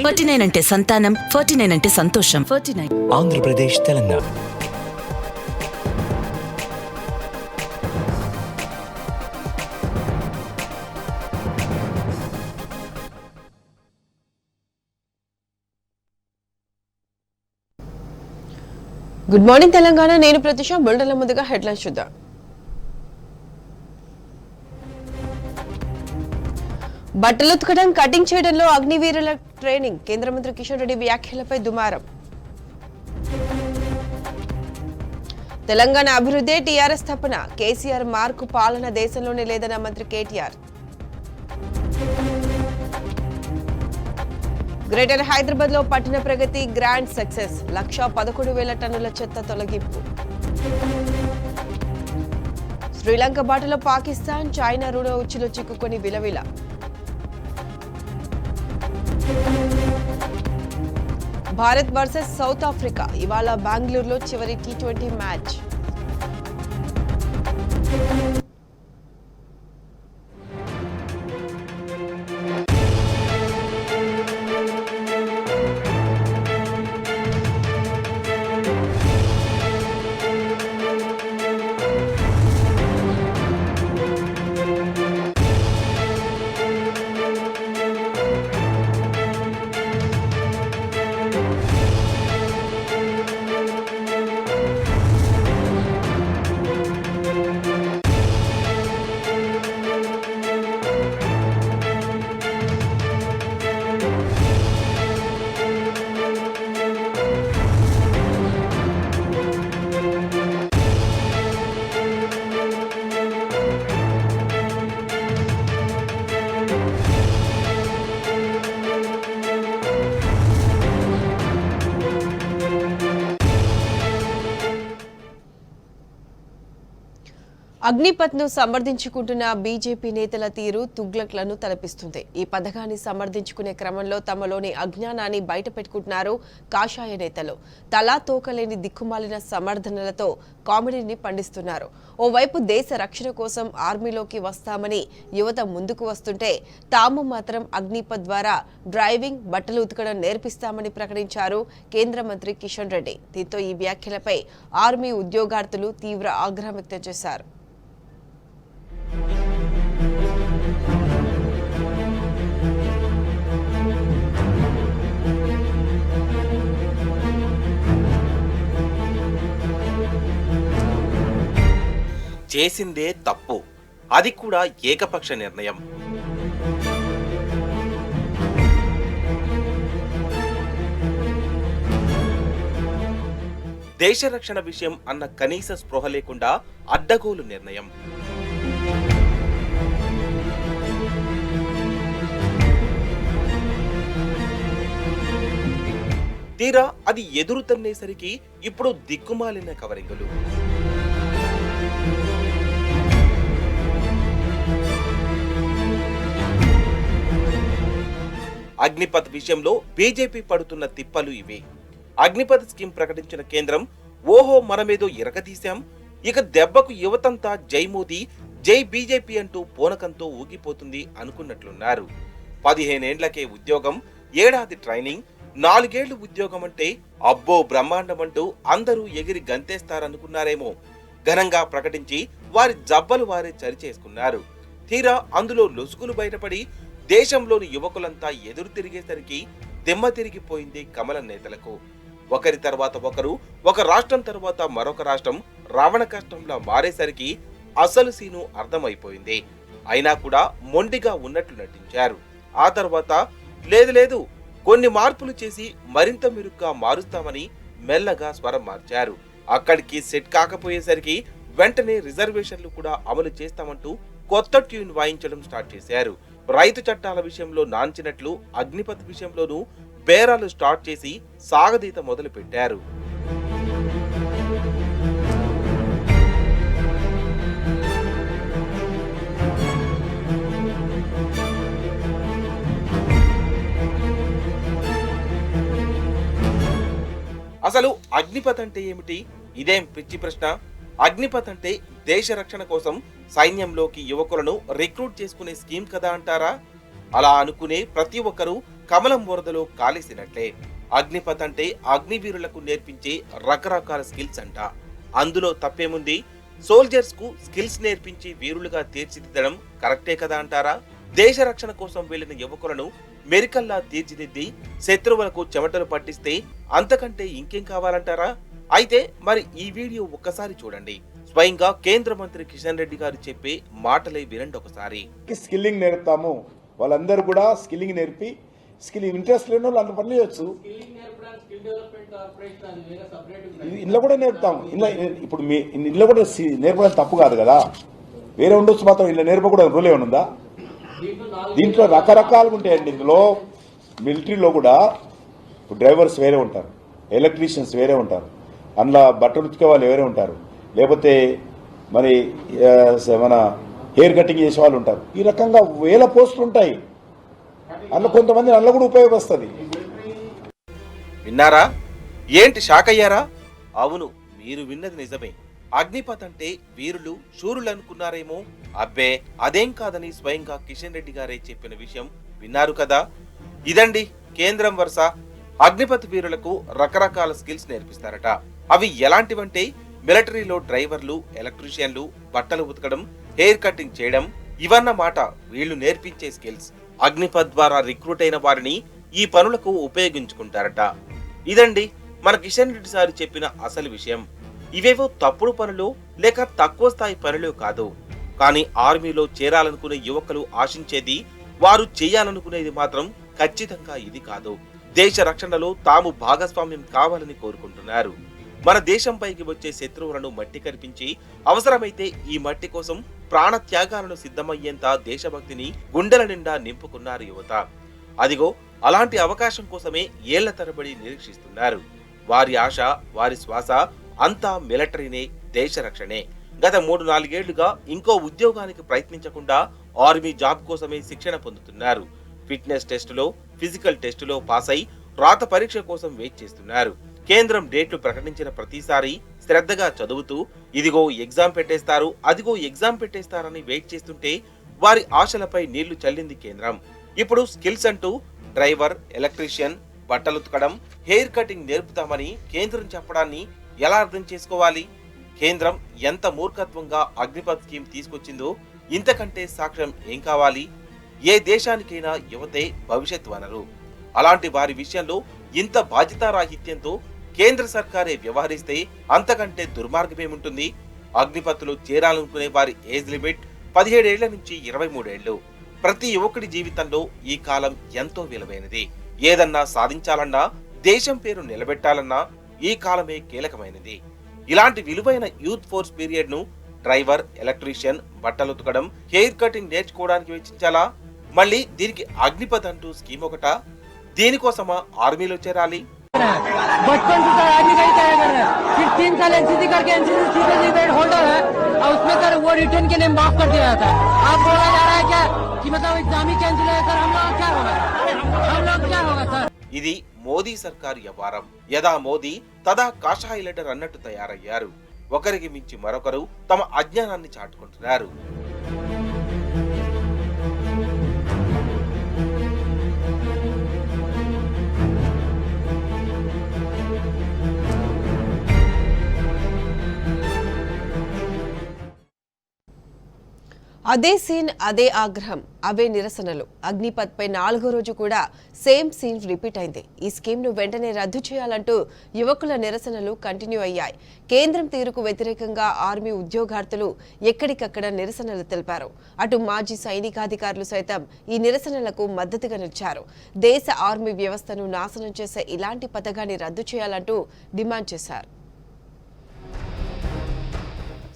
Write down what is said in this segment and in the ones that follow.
49 అంటే సంతానం, 49 అంటే సంతోషం. 49 ఆంధ్రప్రదేశ్, తెలంగాణ. Good morning Telangana. నేను ప్రతిష. బులెటిన్ల ముందుగా హెడ్లైన్స్ చూద్దాం. బట్టలు ఉతకడం, కటింగ్ చేయడంలో అగ్నివీరుల ట్రైనింగ్. కేంద్ర మంత్రి కిషన్ రెడ్డి వ్యాఖ్యలపై దుమారం. తెలంగాణ అభివృద్ధి టీఆర్ఎస్ తపన. కేసీఆర్ మార్కు పాలన దేశంలోనే లేదన్న మంత్రి కేటీఆర్. గ్రేటర్ హైదరాబాద్ లో పట్టణ ప్రగతి గ్రాండ్ సక్సెస్. 1,11,000 టన్నుల చెత్త తొలగింపు. శ్రీలంక బాటలో పాకిస్తాన్, చైనా రుణ ఉచ్చులో చిక్కుకొని విలవిల. Bharat versus South Africa. ఇవాళ బెంగళూరులో చివరి T20 మ్యాచ్. అగ్నిపథ్ ను సమర్థించుకుంటున్న బీజేపీ నేతల తీరు తుగ్లక్లను తలపిస్తుంది. ఈ పథకాన్ని సమర్థించుకునే క్రమంలో తమలోని అజ్ఞానాన్ని బయటపెట్టుకుంటున్నారు కాషాయ నేతలు. తలా తోకలేని దిక్కుమాలిన సమర్థనలతో కామెడీని పండిస్తున్నారు. ఓవైపు దేశ రక్షణ కోసం ఆర్మీలోకి వస్తామని యువత ముందుకు వస్తుంటే, తాము మాత్రం అగ్నిపథ్ ద్వారా డ్రైవింగ్, బట్టలు ఉతకడం నేర్పిస్తామని ప్రకటించారు కేంద్ర మంత్రి కిషన్ రెడ్డి. దీంతో ఈ వ్యాఖ్యలపై ఆర్మీ ఉద్యోగార్థులు తీవ్ర ఆగ్రహం వ్యక్తం చేశారు. చేసిందే తప్పు, అది కూడా ఏకపక్ష నిర్ణయం. దేశ రక్షణ విషయం అన్న కనీస స్పృహ లేకుండా అడ్డగోలు నిర్ణయం. తీరా అది ఎదురు తన్నేసరికి ఇప్పుడు దిక్కుమాలిన కవరింగులు. అగ్నిపథ్ విషయంలో బీజేపీ పడుతున్న తిప్పలు ఇవే. అగ్నిపథ్ స్కీమ్ ప్రకటించిన కేంద్రం ఓహో మనమేదో ఇరగదీశాం, ఇక దెబ్బకు యువతంతా జై మోదీ, జై బీజేపీ అంటూ పూనకంతో ఊగిపోతుంది అనుకున్నట్లున్నారు. 15 ఏండ్లకే ఉద్యోగం, ఏడాది ట్రైనింగ్, 4 ఏళ్లు ఉద్యోగం అంటే అబ్బో బ్రహ్మాండం అంటూ అందరూ ఎగిరి గంతేస్తారనుకున్నారేమో. ఘనంగా ప్రకటించి వారి జబ్బలు వారే చరిచేసుకున్నారు. తీరా అందులో లొసుగులు బయటపడి దేశంలోని యువకులంతా ఎదురు తిరిగేసరికి దిమ్మ తిరిగిపోయింది కమల నేతలకు. ఒకరి తర్వాత ఒకరు, ఒక రాష్ట్రం తర్వాత మరొక రాష్ట్రం రావణ కష్టంలా మారేసరికి అసలు సీను అర్థమైపోయింది. అయినా కూడా మొండిగా ఉన్నట్లు నటించారు. ఆ తర్వాత లేదు కొన్ని మార్పులు చేసి మరింత మెరుగ్గా మారుస్తామని మెల్లగా స్వరం మార్చారు. అక్కడికి సెట్ కాకపోయేసరికి వెంటనే రిజర్వేషన్లు కూడా అమలు చేస్తామంటూ కొత్త ట్యూన్ వాయించడం స్టార్ట్ చేశారు. రైతు చట్టాల విషయంలో నాంచినట్లు అగ్నిపథ్ విషయంలోనూ బేరాలు స్టార్ట్ చేసి సాగదీత మొదలు పెట్టారు. అసలు అగ్నిపథ్ అంటే ఏమిటి? ఇదేం పిచ్చి ప్రశ్న. అగ్నిపథ్ అంటే దేశ రక్షణ కోసం సైన్యంలోకి యువకులను రిక్రూట్ చేసుకునే స్కీమ్ కదా అంటారా? అలా అనుకునే ప్రతి ఒక్కరూ కమలం వరదలో కాలేసినట్లే. అగ్నిపథ్ అంటే అగ్నివీరులకు నేర్పించే రకరకాల స్కిల్స్ అంట. అందులో తప్పేముంది? సోల్జర్స్ కు స్కిల్స్ నేర్పించి వీరులుగా తీర్చిదిద్దడం కరెక్టే కదా అంటారా? దేశ రక్షణ కోసం వెళ్లిన యువకులను మెరికల్లా తీర్చిదిద్ది శత్రువులకు చెమటలు పట్టిస్తే అంతకంటే ఇంకేం కావాలంటారా? అయితే మరి ఈ వీడియో ఒక్కసారి చూడండి. స్వయంగా కేంద్ర మంత్రి కిషన్ రెడ్డి గారు చెప్పే మాటలే వినండి ఒకసారి. స్కిల్లింగ్ నేర్పుతాము, వాళ్ళందరూ కూడా స్కిల్లింగ్ నేర్పి స్కిల్ ఇంట్రెస్ట్ లేని వాళ్ళు అంత పనులు చేయొచ్చు. ఇంట్లో కూడా నేర్పుతాము. ఇప్పుడు మీ ఇంట్లో కూడా నేర్పడం తప్పు కాదు కదా, వేరే ఉండొచ్చు, మాత్రం ఇలా నేర్పకూడదు రూల్ ఏమైనా ఉందా? దీంట్లో రకరకాలుగా ఉంటాయండి. ఇందులో మిలిటరీలో కూడా డ్రైవర్స్ వేరే ఉంటారు, ఎలక్ట్రీషియన్స్ వేరే ఉంటారు, అందులో బట్టలు ఉతికే వాళ్ళు వేరే ఉంటారు, లేకపోతే మరి మన హెయిర్ కటింగ్ చేసే వాళ్ళు ఉంటారు. ఈ రకంగా వేల పోస్టులు ఉంటాయి. అందులో కొంతమంది అందులో కూడా ఉపయోగపడుతుంది. విన్నారా? ఏంటి షాక్ అయ్యారా? అవును, మీరు విన్నది నిజమే. అగ్నిపథ్ అంటే వీరులు శూరులు అనుకున్నారేమో. అబ్బే, అదేం కాదని స్వయంగా కిషన్ రెడ్డి గారే చెప్పిన విషయం విన్నారు కదా. ఇదండి కేంద్రం వరుస. అగ్నిపథ్ వీరులకు రకరకాల స్కిల్స్ నేర్పిస్తారట. అవి ఎలాంటివంటే మిలిటరీలో డ్రైవర్లు, ఎలక్ట్రీషియన్లు, బట్టలు ఉతకడం, హెయిర్ కటింగ్ చేయడం, ఇవన్నమాట వీళ్లు నేర్పించే స్కిల్స్. అగ్నిపథ్ ద్వారా రిక్రూట్ అయిన వారిని ఈ పనులకు ఉపయోగించుకుంటారట. ఇదండి మన కిషన్ రెడ్డి సార్ చెప్పిన అసలు విషయం. ఇవేవో తప్పుడు పనులు లేక తక్కువ స్థాయి పనులు కాదు. కానీ ఆర్మీలో చేరాలనుకునే యువకులు ఆశించేది, వారు చేయాలనుకునేది మాత్రం ఖచ్చితంగా ఇది కాదు. దేశ రక్షణలో తాము భాగస్వామ్యం కావాలని కోరుకుంటున్నారు. మన దేశంపైకి వచ్చే శత్రువులను మట్టి కరిపించి అవసరమైతే ఈ మట్టి కోసం ప్రాణ త్యాగాలను సిద్ధమయ్యేంత దేశభక్తిని గుండెల నిండా నింపుకున్నారు యువత. అదిగో అలాంటి అవకాశం కోసమే ఏళ్ల తరబడి నిరీక్షిస్తున్నారు. వారి ఆశ, వారి శ్వాస అంతా మిలిటరీనే, దేశ రక్షణే. గత 3-4 ఏళ్లుగా ఇంకో ఉద్యోగానికి ప్రయత్నించకుండా ఆర్మీ జాబ్ కోసమే శిక్షణ పొందుతున్నారు. ఫిట్నెస్ టెస్టులో, ఫిజికల్ టెస్టులో పాస్ అయి రాత పరీక్ష కోసం వెయిట్ చేస్తున్నారు. కేంద్రం డేట్లు ప్రకటించిన ప్రతిసారి శ్రద్ధగా చదువుతూ ఇదిగో ఎగ్జామ్ పెట్టేస్తారు, అదిగో ఎగ్జామ్ పెట్టేస్తారని వెయిట్ చేస్తుంటే వారి ఆశలపై నీళ్లు చల్లింది కేంద్రం. ఇప్పుడు స్కిల్స్ అంటూ డ్రైవర్, ఎలక్ట్రీషియన్, బట్టలు ఉతకడం, హెయిర్ కటింగ్ నేర్పుతామని కేంద్రం చెప్పడాన్ని ఎలా అర్థం చేసుకోవాలి? కేంద్రం ఎంత మూర్ఖత్వంగా అగ్నిపథ్ స్కీమ్ తీసుకొచ్చిందో ఇంతకంటే సాక్ష్యం ఏం కావాలి? ఏ దేశానికైనా యువతే భవిష్యత్ వనరు. అలాంటి వారి విషయంలో ఇంత బాధ్యతారాహిత్యంతో కేంద్ర సర్కారే వ్యవహరిస్తే అంతకంటే దుర్మార్గమేముంటుంది? అగ్నిపథ్లో చేరాలనుకునే వారి ఏజ్ లిమిట్ 17 ఏళ్ల నుంచి 23 ఏళ్లు. ప్రతి యువకుడి జీవితంలో ఈ కాలం ఎంతో విలువైనది. ఏదన్నా సాధించాలన్నా, దేశం పేరు నిలబెట్టాలన్నా ఈ కాలమే కీలకమైనది. ఇలాంటి విలువైన యూత్ ఫోర్స్ పీరియడ్ ను డ్రైవర్, ఎలక్ట్రీషియన్, బట్టలు ఉతకడం, హెయిర్ కటింగ్ నేర్చుకోవడానికి వెచ్చించాలా? మళ్ళీ దీనికి అగ్నిపథ్ అంటూ స్కీమ్ ఒకటా? దీనికోసమా ఆర్మీలో చేరాలి? बचपन से सर आर्मी का ही तैयारी कर रहे हैं, फिर 3 साल एनसीसी करके एनसीसी सर्टिफिकेट होल्डर है और उसमें सर वो रिटर्न के लिए माफ कर दिया जाता है. आप बोला जा रहा है क्या कि मतलब एग्जाम ही कैंसिल है सर? हम लोग क्या होगा? हम लोग क्या होगा सर? ఇది మోదీ సర్కారు వ్యవహారం. యదా మోదీ తదా కాషాయ లీడర్ అన్నట్టు తయారయ్యారు. ఒకరికి మించి మరొకరు తమ అజ్ఞానాన్ని చాటుకుంటున్నారు. అదే సీన్, అదే ఆగ్రహం, అవే నిరసనలు. అగ్నిపథ్ పై 4వ రోజు కూడా సేమ్ సీన్ రిపీట్ అయింది. ఈ స్కీమ్ ను వెంటనే రద్దు చేయాలంటూ యువకుల నిరసనలు కంటిన్యూ అయ్యాయి. కేంద్రం తీరుకు వ్యతిరేకంగా ఆర్మీ ఉద్యోగార్థులు ఎక్కడికక్కడ నిరసనలు తెలిపారు. అటు మాజీ సైనికాధికారులు సైతం ఈ నిరసనలకు మద్దతుగా నిలిచారు. దేశ ఆర్మీ వ్యవస్థను నాశనం చేసే ఇలాంటి పథకాన్ని రద్దు చేయాలంటూ డిమాండ్ చేశారు.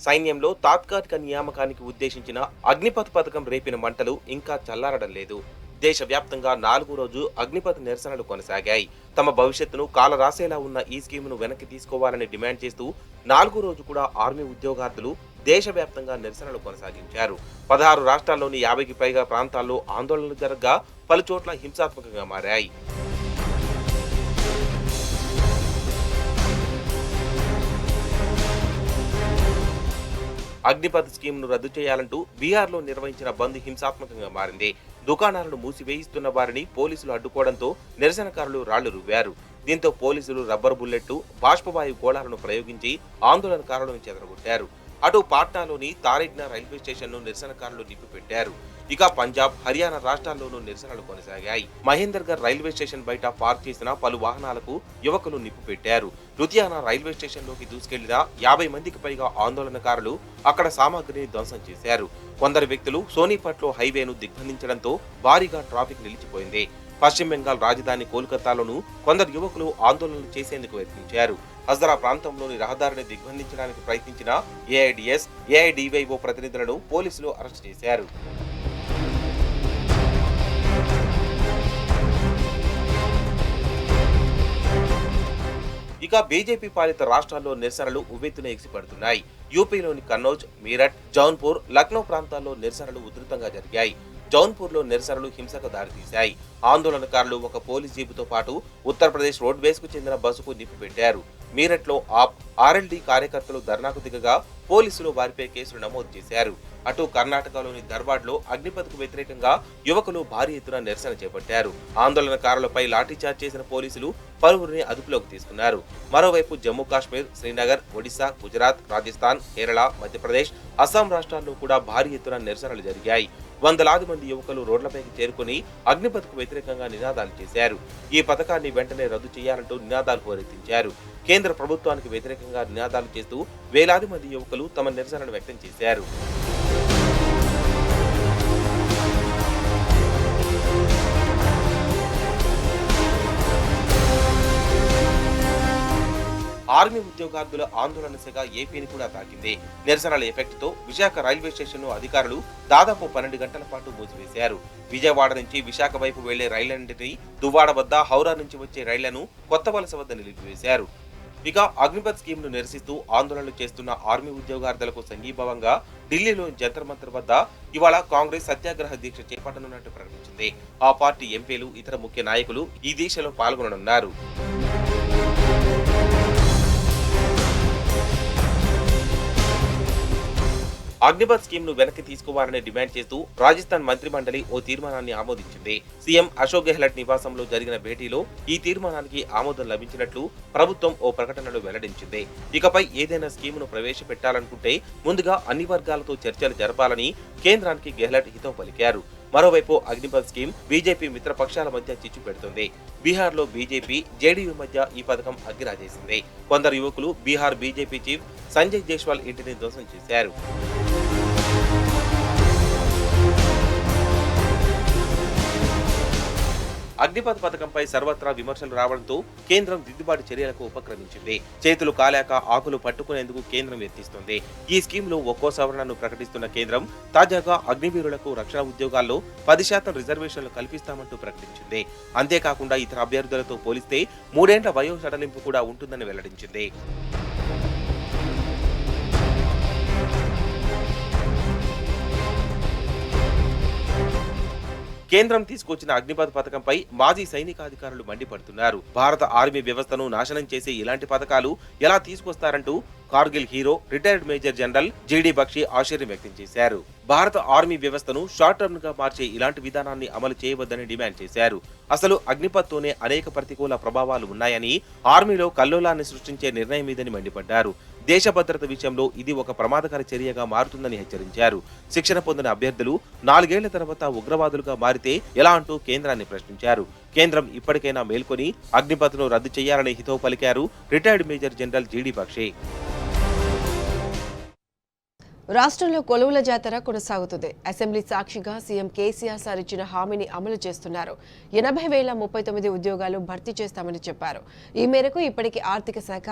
సైన్యంలో తాత్కాలిక నియామకానికి ఉద్దేశించిన అగ్నిపథ్ పథకం రేపిన మంటలు ఇంకా చల్లారడం లేదు. దేశవ్యాప్తంగా 4వ రోజు అగ్నిపథ్ నిరసనలు కొనసాగాయి. తమ భవిష్యత్తును కాలరాసేలా ఉన్న ఈ స్కీమును వెనక్కి తీసుకోవాలని డిమాండ్ చేస్తూ 4వ రోజు కూడా ఆర్మీ ఉద్యోగార్థులు దేశవ్యాప్తంగా నిరసనలు కొనసాగించారు. 16 రాష్ట్రాల్లోని 50కి పైగా ప్రాంతాల్లో ఆందోళనలు జరగగా పలుచోట్ల హింసాత్మకంగా మారాయి. అగ్నిపథ్ స్కీమ్ ను రద్దు చేయాలంటూ బీహార్లో నిర్వహించిన బంద్ హింసాత్మకంగా మారింది. దుకాణాలను మూసివేయిస్తున్న వారిని పోలీసులు అడ్డుకోవడంతో నిరసనకారులు రాళ్లు రువ్వారు. దీంతో పోలీసులు రబ్బర్ బుల్లెట్లు, బాష్పవాయు గోళాలను ప్రయోగించి ఆందోళనకారులను చెదరగొట్టారు. అటు పాట్నాలోని తారెగ్నా రైల్వే స్టేషన్ను నిరసనకారులు నిప్పిపెట్టారు. ఇక పంజాబ్, హర్యానా రాష్ట్రాల్లోనూ నిరసనలు కొనసాగాయి. మహేందర్గఢ్ రైల్వే స్టేషన్ బయట పార్క్ చేసిన పలు వాహనాలకు యువకులు నిప్పు పెట్టారు. లుధియానా రైల్వే స్టేషన్లోకి దూసుకెళ్లిన 50 మందికి పైగా ఆందోళనకారులు అక్కడ సామాగ్రిని ధ్వంసం చేశారు. కొందరు వ్యక్తులు సోనీపట్లో హైవేను దిగ్బంధించడంతో భారీగా ట్రాఫిక్ నిలిచిపోయింది. పశ్చిమ బెంగాల్ రాజధాని కోల్కతాలోనూ కొందరు యువకులు ఆందోళనలు చేసేందుకు యత్నించారు. హజరా ప్రాంతంలోని రహదారిని దిగ్బంధించడానికి ప్రయత్నించిన ఏఐడిఎస్, ఏఐడివైఓ ప్రతినిధులను పోలీసులు అరెస్టు చేశారు. ఇక బీజేపీ పాలిత రాష్ట్రాల్లో నిరసనలు ఉవ్వెత్తున ఎగిసిపడుతున్నాయి. యూపీలోని కన్నౌజ్, మీరట్, జౌన్పూర్, లక్నో ప్రాంతాల్లో నిరసనలు ఉధృతంగా జరిగాయి. జౌన్పూర్లో నిరసనలు హింసకు దారితీశాయి. ఆందోళనకారులు ఒక పోలీస్ జీపుతో పాటు ఉత్తరప్రదేశ్ రోడ్వేస్ కు చెందిన బస్సుకు నిప్పు పెట్టారు. మీరట్లో ఆప్, ఆర్ఎల్డీ కార్యకర్తలు ధర్నాకు దిగగా పోలీసులు వారిపై కేసులు నమోదు చేశారు. అటు కర్ణాటకలోని ధర్వాడ్లో అగ్నిపథ్కు వ్యతిరేకంగా యువకులు భారీ ఎత్తున నిరసన చేపట్టారు. ఆందోళనకారులపై లాఠీచార్జ్ చేసిన పోలీసులు పలువురిని అదుపులోకి తీసుకున్నారు. మరోవైపు జమ్మూ కాశ్మీర్, శ్రీనగర్, ఒడిశా, గుజరాత్, రాజస్థాన్, కేరళ, మధ్యప్రదేశ్, అస్సాం రాష్ట్రాల్లో కూడా భారీ ఎత్తున నిరసనలు జరిగాయి. వందలాది మంది యువకులు రోడ్లపైకి చేరుకుని అగ్నిపథ్కు వ్యతిరేకంగా నినాదాలు చేశారు. ఈ పథకాన్ని వెంటనే రద్దు చేయాలంటూ నినాదాలు హోరెత్తించారు. కేంద్ర ప్రభుత్వానికి వ్యతిరేకంగా నినాదాలు చేస్తూ వేలాది మంది యువకులు తమ నిరసనను వ్యక్తం చేశారు. ఆర్మీ ఉద్యోగార్థుల ఆందోళన సెగ ఏపీని కూడా తాకింది. నిరసనల ఎఫెక్ట్ తో విశాఖ రైల్వే స్టేషన్ ను అధికారులు దాదాపు 12 గంటల పాటు మూసివేశారు. విజయవాడ నుంచి విశాఖ వైపు వెళ్లే రైళ్లన్నింటినీ దువ్వాడ వద్ద, హౌరా నుంచి వచ్చే రైళ్లను కొత్త వలస వద్ద నిలిపివేశారు. ఇక అగ్నిపథ్ స్కీమ్ ను నిరసిస్తూ ఆందోళనలు చేస్తున్న ఆర్మీ ఉద్యోగార్థులకు సంఘీభావంగా ఢిల్లీలోని జంతర్ మంతర్ వద్ద ఇవాళ కాంగ్రెస్ సత్యాగ్రహ దీక్ష చేపట్టనున్నట్టు ప్రకటించింది. ఆ పార్టీ ఎంపీలు, ఇతర ముఖ్య నాయకులు ఈ దీక్షలో పాల్గొననున్నారు. అగ్నిపథ్ స్కీమ్ ను వెనక్కి తీసుకోవాలని డిమాండ్ చేస్తూ రాజస్థాన్ మంత్రి మండలి ఓ తీర్మానాన్ని ఆమోదించింది. సీఎం అశోక్ గెహ్లట్ నివాసంలో జరిగిన భేటీలో ఈ తీర్మానానికి ఆమోదం లభించినట్లు ప్రభుత్వం ఓ ప్రకటనలో వెల్లడించింది. ఇకపై ఏదైనా స్కీమును ప్రవేశపెట్టాలనుకుంటే ముందుగా అన్ని వర్గాలతో చర్చలు జరపాలని కేంద్రానికి గెహ్లట్ హితవు పలికారు. మరోవైపు అగ్నిపథ్ స్కీమ్ బీజేపీ మిత్రపక్షాల మధ్య చిచ్చు పెడుతుంది. బీహార్లో బీజేపీ, జేడీయూ మధ్య ఈ పథకం అగ్గిరాజేసింది. కొందరు యువకులు బీహార్ బీజేపీ చీఫ్ సంజయ్ జైస్వాల్ ఇంటిని ధ్వంసం చేశారు. అగ్నిపథ్ పథకంపై సర్వత్రా విమర్శలు రావడంతో కేంద్రం దిద్దుబాటు చర్యలకు ఉపక్రమించింది. చేతులు కాలాక ఆకులు పట్టుకునేందుకు కేంద్రం యత్నిస్తోంది. ఈ స్కీమ్లో ఒక్కో సవరణను ప్రకటిస్తున్న కేంద్రం తాజాగా అగ్నివీరులకు రక్షణ ఉద్యోగాల్లో 10% రిజర్వేషన్లు కల్పిస్తామంటూ ప్రకటించింది. అంతేకాకుండా ఇతర అభ్యర్థులతో పోలిస్తే 3 ఏళ్ల వయో సడలింపు కూడా ఉంటుందని వెల్లడించింది. కేంద్రం తీసుకొచ్చిన అగ్నిపథ్ పథకంపై మాజీ సైనికాధికారులు మండిపడుతున్నారు. భారత ఆర్మీ వ్యవస్థను నాశనం చేసే ఇలాంటి పథకాలు ఎలా తీసుకొస్తారంటూ Kargil hero retired major general GD Bakshi ఆశ్చర్యం వ్యక్తం చేశారు. భారత ఆర్మీ వ్యవస్థను షార్ట్ టర్మ్ గా మార్చే ఇలాంటి విధానాన్ని అమలు చేయవద్దని డిమాండ్ చేశారు. అసలు అగ్నిపథ్ తోనే అనేక ప్రతికూల ప్రభావాలు ఉన్నాయని, ఆర్మీలో కల్లోలాన్ని సృష్టించే నిర్ణయం ఇదని మండిపడ్డారు. దేశ భద్రత విషయంలో ఇది ఒక ప్రమాదకర చర్యగా మారుతుందని హెచ్చరించారు. శిక్షణ పొందిన అభ్యర్థులు 4 ఏళ్ల తర్వాత ఉగ్రవాదులుగా మారితే ఎలా అంటూ కేంద్రాన్ని ప్రశ్నించారు. కేంద్రం ఇప్పటికైనా మేల్కొని అగ్నిపథ్ను రద్దు చేయాలని హితవు పలికారు retired major general GD Bakshi. రాష్ట్రంలో కొలువుల జాతర కొనసాగుతుంది. అసెంబ్లీ సాక్షిగా సీఎం కేసీఆర్ సార్ ఇచ్చిన హామీని అమలు చేస్తున్నారు. 80,039 ఉద్యోగాలు భర్తీ చేస్తామని చెప్పారు. ఈ మేరకు ఇప్పటికీ ఆర్థిక శాఖ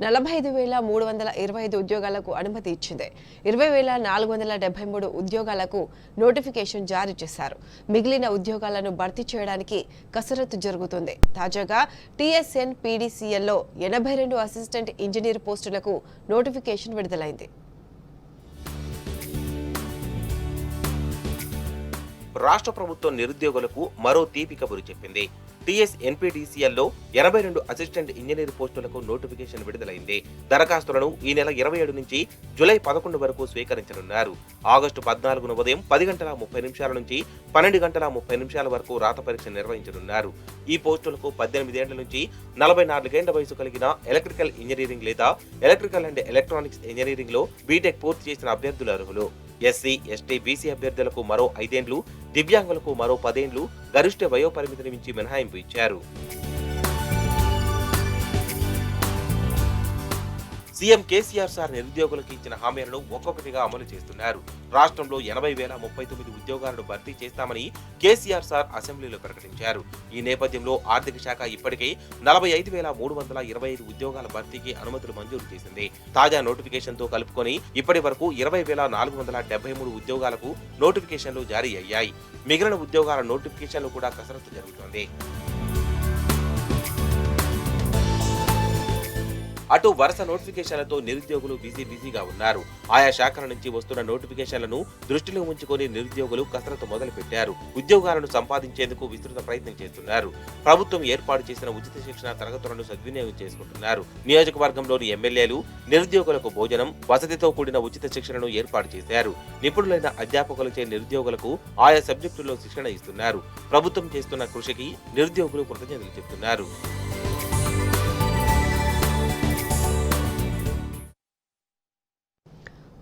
45,325 ఉద్యోగాలకు అనుమతి ఇచ్చింది. 20,473 ఉద్యోగాలకు నోటిఫికేషన్ జారీ చేశారు. మిగిలిన ఉద్యోగాలను భర్తీ చేయడానికి కసరత్తు జరుగుతుంది. తాజాగా టీఎస్ఎన్ పీడీసీఎల్లో 82 అసిస్టెంట్ ఇంజనీర్ పోస్టులకు నోటిఫికేషన్ విడుదలైంది. రాష్ట్ర ప్రభుత్వం నిరుద్యోగులకు మరో తీపి కబురు చెప్పింది. టీఎస్ ఎన్పీడీసీఎల్లో 82 అసిస్టెంట్ ఇంజనీర్ పోస్టులకు నోటిఫికేషన్ విడుదలైంది. దరఖాస్తులను ఈ నెల 27 నుంచి జూలై 11 వరకు స్వీకరించనున్నారు. ఆగస్టు 14న ఉదయం 10:30 నుంచి 12:30 వరకు రాత పరీక్ష నిర్వహించనున్నారు. ఈ పోస్టులకు 18 ఏళ్ల నుంచి 44 ఏళ్ల వయసు కలిగిన ఎలక్ట్రికల్ ఇంజనీరింగ్ లేదా ఎలక్ట్రికల్ అండ్ ఎలక్ట్రానిక్స్ ఇంజనీరింగ్ లో బీటెక్ పూర్తి చేసిన అభ్యర్థులు అర్హులు. ఎస్సీ, ఎస్టీ, బీసీ అభ్యర్థులకు మరో 5 ఏళ్లు, దివ్యాంగులకు మరో 10 ఏళ్లు గరిష్ట వయోపరిమితిని మించి మినహాయింపు ఇచ్చారు. సీఎం కేసీఆర్ సార్ నిరుద్యోగులకు ఇచ్చిన హామీలను ఒక్కొక్కటిగా అమలు చేస్తున్నారు. రాష్ట్రంలో 80,039 ఉద్యోగాలను భర్తీ చేస్తామని కేసీఆర్ సార్ అసెంబ్లీలో ప్రకటించారు. ఈ నేపథ్యంలో ఆర్థిక శాఖ ఇప్పటికే 45,325 ఉద్యోగాల భర్తీకి అనుమతులు మంజూరు చేసింది. తాజా నోటిఫికేషన్ తో కలుపుకొని ఇప్పటి వరకు 20,473 ఉద్యోగాలకు నోటిఫికేషన్లు జారీ అయ్యాయి. మిగిలిన ఉద్యోగాల నోటిఫికేషన్లు కూడా కసరత్తు జరుగుతోంది. అటు వరుస నోటిఫికేషన్లతో నిరుద్యోగులు బిజీగా ఉన్నారు. ఆయా శాఖల నుంచి వస్తున్న నోటిఫికేషన్లను దృష్టిలో ఉంచుకొని నిరుద్యోగులు కసరత్తు మొదలు పెట్టారు. ఉద్యోగాలను సంపాదించేందుకు విస్తృత ప్రయత్నం చేస్తున్నారు. ప్రభుత్వం ఏర్పాటు చేసిన ఉచిత శిక్షణ తరగతులను సద్వినియోగం చేసుకుంటున్నారు. నియోజకవర్గంలోని ఎమ్మెల్యేలు నిరుద్యోగులకు భోజనం, వసతితో కూడిన ఉచిత శిక్షణను ఏర్పాటు చేశారు. నిపుణులైన అధ్యాపకులచే నిరుద్యోగులకు ఆయా సబ్జెక్టుల్లో శిక్షణ ఇస్తున్నారు. ప్రభుత్వం చేస్తున్న కృషికి నిరుద్యోగులు కృతజ్ఞతలు చెబుతున్నారు.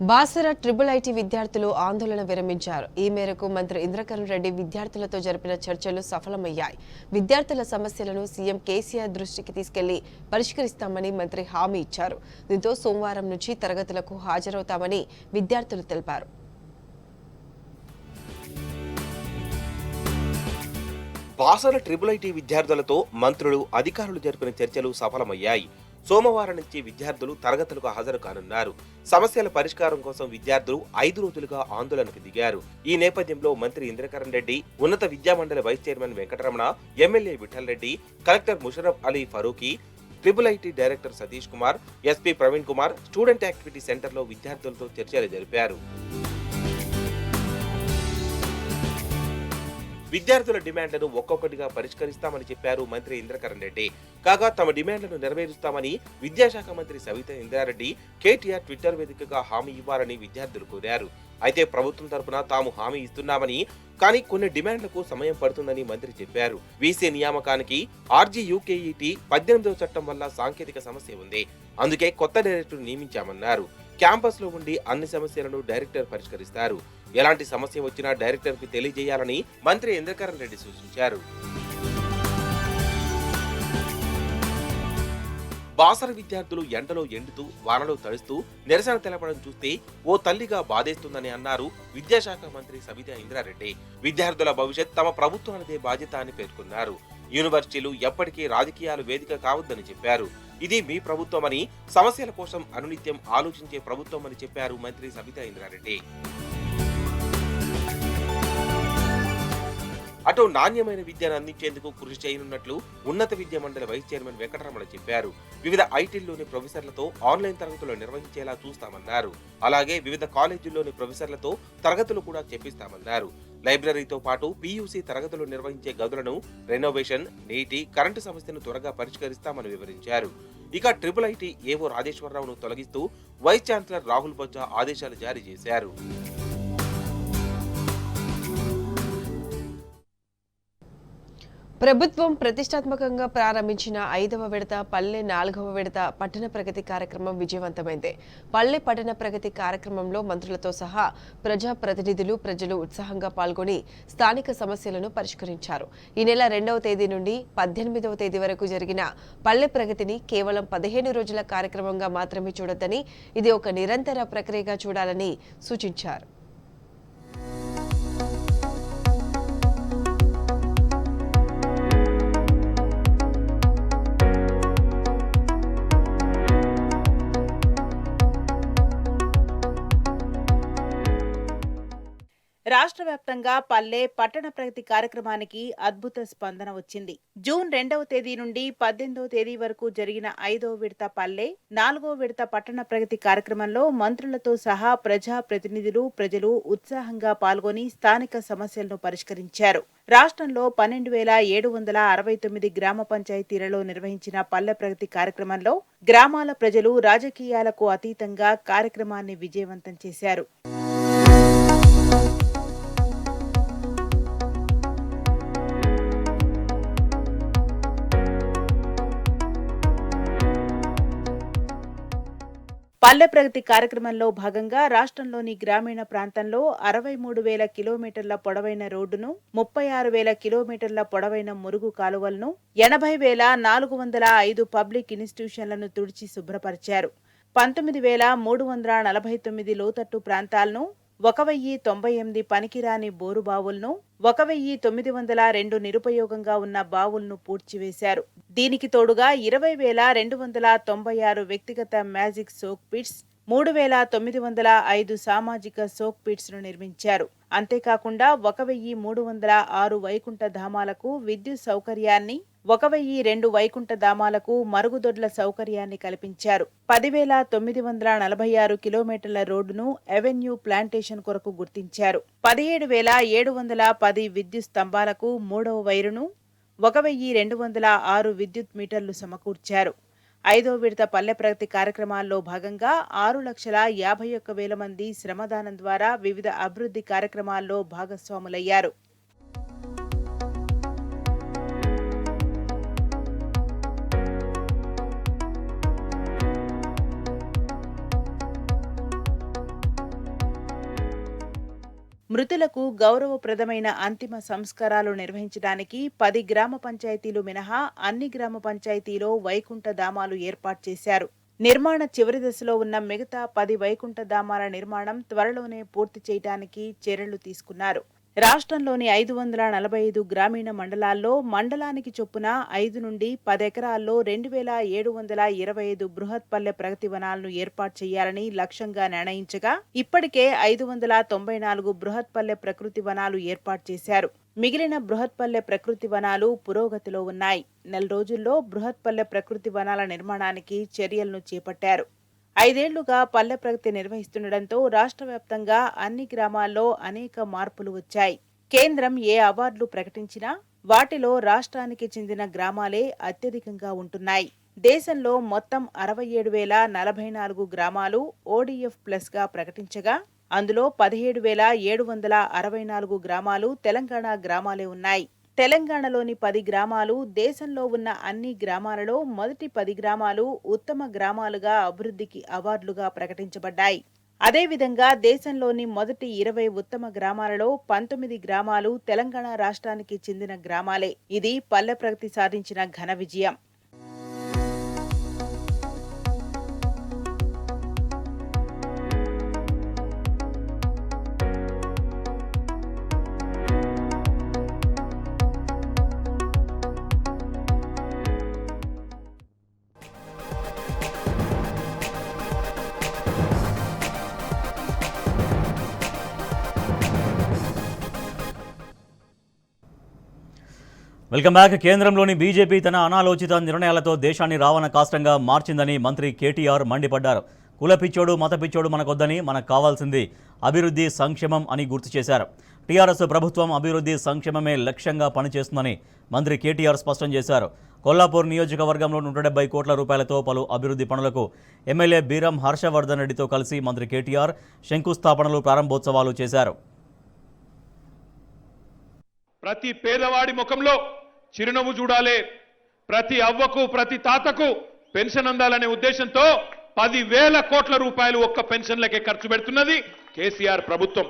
బాసర ట్రిపుల్ ఐటీ విద్యార్థులు ఆందోళన విరమించారు. ఈ మేరకు మంత్రి ఇంద్రకరణ్ రెడ్డి విద్యార్థులతో జరిపిన చర్చలు సఫలమయ్యాయి. విద్యార్థుల సమస్యలను సీఎం కేసీఆర్ దృష్టికి తీసుకెళ్లి పరిష్కరిస్తామని మంత్రి హామీ ఇచ్చారు. దీంతో సోమవారం నుంచి తరగతులకు హాజరవుతామని విద్యార్థులు తెలిపారు. బాసర ట్రిపుల్ ఐటీ విద్యార్థులతో మంత్రులు, అధికారులు జరిపిన చర్చలు సఫలమయ్యాయి. సోమవారం నుంచి విద్యార్థులు తరగతులకు హాజరు కానున్నారు. సమస్యల పరిష్కారం కోసం విద్యార్థులు 5 రోజులుగా ఆందోళనకు దిగారు. ఈ నేపథ్యంలో మంత్రి ఇంద్రకరణ్ రెడ్డి, ఉన్నత విద్యామండలి vice chairman Venkataramana, MLA Vittal Reddy, collector Musharraf Ali Farooqui, triple IT director Satish Kumar, SP Praveen Kumar student activity సెంటర్లో విద్యార్థులతో చర్చలు జరిపారు. విద్యార్థుల డిమాండ్లను ఒక్కొక్కటిగా పరిష్కరిస్తామని చెప్పారు మంత్రి ఇంద్రకరణ్ రెడ్డి. కాగా తమ డిమాండ్లను నెరవేరుస్తామని విద్యాశాఖ మంత్రి సవితా ఇంద్రారెడ్డి కేటీఆర్ ట్విట్టర్ వేదికగా హామీ ఇవ్వాలని విద్యార్థులు కోరారు. అయితే ప్రభుత్వం తరపున తాము హామీ ఇస్తున్నామని, కానీ కొన్ని డిమాండ్లకు సమయం పడుతుందని మంత్రి చెప్పారు. వీసీ నియామకానికి RGUKET 18వ చట్టం వల్ల సాంకేతిక సమస్య ఉంది. అందుకే కొత్త డైరెక్టర్ నియమించామన్నారు. క్యాంపస్ లో ఉండి అన్ని సమస్యలను డైరెక్టర్ పరిష్కరిస్తారు. ఎలాంటి సమస్య వచ్చినా డైరెక్టర్ కి తెలియజేయాలని మంత్రి ఇంద్రకరణ్ రెడ్డి సూచించారు. బాసర విద్యార్థులు ఎండలో ఎండుతూ, వానలో తడుస్తూ నిరసన తెలపడం చూస్తే ఓ తల్లిగా బాధేస్తుందని అన్నారు విద్యాశాఖ మంత్రి సబితా ఇంద్రారెడ్డి. విద్యార్థుల భవిష్యత్ తమ ప్రభుత్వానిదే బాధ్యత అని పేర్కొన్నారు. యూనివర్సిటీలు ఎప్పటికీ రాజకీయాలు వేదిక కావద్దని చెప్పారు. ఇది మీ ప్రభుత్వమని, సమస్యల కోసం అనునిత్యం ఆలోచించే ప్రభుత్వం అని చెప్పారు మంత్రి సబితా ఇంద్రారెడ్డి. అటు నాణ్యమైన విద్యను అందించేందుకు కృషి చేయనున్నట్లు ఉన్నత విద్యా మండలి వైస్ చైర్మన్ వెంకటరమణ చెప్పారు. వివిధ ఐటీల్లోని ప్రొఫెసర్లతో ఆన్లైన్ తరగతులు నిర్వహించేలా చూస్తామన్నారు. అలాగే వివిధ కాలేజీల్లోని ప్రొఫెసర్లతో తరగతులు కూడా చెప్పిస్తామన్నారు. లైబ్రరీతో పాటు PUC తరగతులు నిర్వహించే గదులను రెనోవేషన్, నీటి, కరెంటు సమస్యను త్వరగా పరిష్కరిస్తామని వివరించారు. ఇక ట్రిపుల్ ఐటీ ఏవో రాజేశ్వరరావును తొలగిస్తూ వైస్ ఛాన్సలర్ రాహుల్ బొజ్జా ఆదేశాలు జారీ చేశారు. ప్రభుత్వం ప్రతిష్టాత్మకంగా ప్రారంభించిన 5వ విడత పల్లె 4వ విడత పట్టణ ప్రగతి కార్యక్రమం విజయవంతమైంది. పల్లె పట్టణ ప్రగతి కార్యక్రమంలో మంత్రులతో సహా ప్రజాప్రతినిధులు, ప్రజలు ఉత్సాహంగా పాల్గొని స్థానిక సమస్యలను పరిష్కరించారు. ఈ నెల 2వ తేదీ నుండి 18వ తేదీ వరకు జరిగిన పల్లె ప్రగతిని కేవలం 15 రోజుల కార్యక్రమంగా మాత్రమే చూడొద్దని, ఇది ఒక నిరంతర ప్రక్రియగా చూడాలని సూచించారు. రాష్ట్ర వ్యాప్తంగా పల్లె పట్టణ ప్రగతి కార్యక్రమానికి అద్భుత స్పందన వచ్చింది. జూన్ 2వ తేదీ నుండి 18వ తేదీ వరకు జరిగిన 5వ విడత పల్లె 4వ విడత పట్టణ ప్రగతి కార్యక్రమంలో మంత్రులతో సహా ప్రజా ప్రతినిధులు ప్రజలు ఉత్సాహంగా పాల్గొని స్థానిక సమస్యలను పరిష్కరించారు. రాష్ట్రంలో 12,769 గ్రామ పంచాయతీలలో నిర్వహించిన పల్లె ప్రగతి కార్యక్రమంలో గ్రామాల ప్రజలు రాజకీయాలకు అతీతంగా కార్యక్రమాన్ని విజయవంతం చేశారు. పల్లె ప్రగతి కార్యక్రమంలో భాగంగా రాష్ట్రంలోని గ్రామీణ ప్రాంతంలో 63,000 కిలోమీటర్ల పొడవైన రోడ్డును, 36,000 కిలోమీటర్ల పొడవైన మురుగు కాలువలను, 80,405 పబ్లిక్ ఇన్స్టిట్యూషన్లను తుడిచి శుభ్రపరిచారు. 19,349 లోతట్టు ప్రాంతాలను, 1,098 పనికిరాని బోరుబావులను, 1,902 నిరుపయోగంగా ఉన్న బావులను పూడ్చివేశారు. దీనికి తోడుగా 20,296 వ్యక్తిగత మ్యాజిక్ సోక్ పిట్స్, 3,905 సామాజిక సోక్ పిట్స్ ను నిర్మించారు. అంతేకాకుండా 1,306 వైకుంఠ ధామాలకు విద్యుత్ సౌకర్యాన్ని, 1,002 వైకుంఠ ధామాలకు మరుగుదొడ్ల సౌకర్యాన్ని కల్పించారు. 10,946 కిలోమీటర్ల రోడ్డును అవెన్యూ ప్లాంటేషన్ కొరకు గుర్తించారు. 17,710 విద్యుత్ స్తంభాలకు 3వ వైరును, 1,206 విద్యుత్ మీటర్లు సమకూర్చారు. 5వ విడత పల్లె ప్రగతి కార్యక్రమాల్లో భాగంగా 6,51,000 మంది శ్రమదానం ద్వారా వివిధ అభివృద్ధి కార్యక్రమాల్లో భాగస్వాములయ్యారు. మృతులకు గౌరవప్రదమైన అంతిమ సంస్కారాలు నిర్వహించడానికి 10 గ్రామ పంచాయతీలు మినహా అన్ని గ్రామ పంచాయతీలో వైకుంఠ ధామాలు ఏర్పాటు చేశారు. నిర్మాణ చివరి దశలో ఉన్న మిగతా 10 వైకుంఠ ధామాల నిర్మాణం త్వరలోనే పూర్తి చేయడానికి చర్యలు తీసుకున్నారు. రాష్ట్రంలోని 545 గ్రామీణ మండలాల్లో మండలానికి చొప్పున 5 నుండి 10 ఎకరాల్లో 2,725 బృహత్ పల్లె ప్రగతి వనాలను ఏర్పాటు చేయాలని లక్ష్యంగా నిర్ణయించగా ఇప్పటికే 594 బృహత్ పల్లె ప్రకృతి వనాలు ఏర్పాటు చేశారు. మిగిలిన బృహత్ పల్లె ప్రకృతి వనాలు పురోగతిలో ఉన్నాయి. నెల రోజుల్లో బృహత్ పల్లె ప్రకృతి వనాల నిర్మాణానికి చర్యలను చేపట్టారు. 5 ఏళ్లుగా పల్లె ప్రగతి నిర్వహిస్తుండటంతో రాష్ట్ర వ్యాప్తంగా అన్ని గ్రామాల్లో అనేక మార్పులు వచ్చాయి. కేంద్రం ఏ అవార్డులు ప్రకటించినా వాటిలో రాష్ట్రానికి చెందిన గ్రామాలే అత్యధికంగా ఉంటున్నాయి. దేశంలో మొత్తం 67,044 గ్రామాలు ఓడిఎఫ్ ప్లస్ గా ప్రకటించగా అందులో 17,764 గ్రామాలు తెలంగాణ గ్రామాలే ఉన్నాయి. తెలంగాణలోని 10 గ్రామాలు దేశంలో ఉన్న అన్ని గ్రామాలలో మొదటి 10 గ్రామాలు ఉత్తమ గ్రామాలుగా అభివృద్ధికి అవార్డులుగా ప్రకటించబడ్డాయి. అదేవిధంగా దేశంలోని మొదటి 20 ఉత్తమ గ్రామాలలో 19 గ్రామాలు తెలంగాణ రాష్ట్రానికి చెందిన గ్రామాలే. ఇది పల్లె ప్రగతి సాధించిన ఘన విజయం. Welcome back. కేంద్రంలోని బీజేపీ తన అనాలోచిత నిర్ణయాలతో దేశాన్ని రావణ కాష్టంగా మార్చిందని మంత్రి కేటీఆర్ మండిపడ్డారు. కులపిచ్చోడు మతపిచ్చోడు మనకొద్దని, మనకు కావాల్సింది అభివృద్ధి సంక్షేమం అని గుర్తు చేశారు. టీఆర్ఎస్ ప్రభుత్వం అభివృద్ధి సంక్షేమమే లక్ష్యంగా పనిచేస్తుందని మంత్రి కేటీఆర్ స్పష్టం చేశారు. కొల్లాపూర్ నియోజకవర్గంలో 170 కోట్ల రూపాయలతో పలు అభివృద్ధి పనులకు ఎమ్మెల్యే బీరం హర్షవర్ధన్ రెడ్డితో కలిసి మంత్రి కేటీఆర్ శంకుస్థాపనలు ప్రారంభోత్సవాలు చేశారు. ప్రతి పేదవాడి ముఖంలో చిరునవ్వు చూడాలి, ప్రతి అవ్వకు ప్రతి తాతకు పెన్షన్ అందాలనే ఉద్దేశంతో 10,000 కోట్ల రూపాయలు ఒక్క పెన్షన్లకే ఖర్చు పెడుతున్నది కేసీఆర్ ప్రభుత్వం.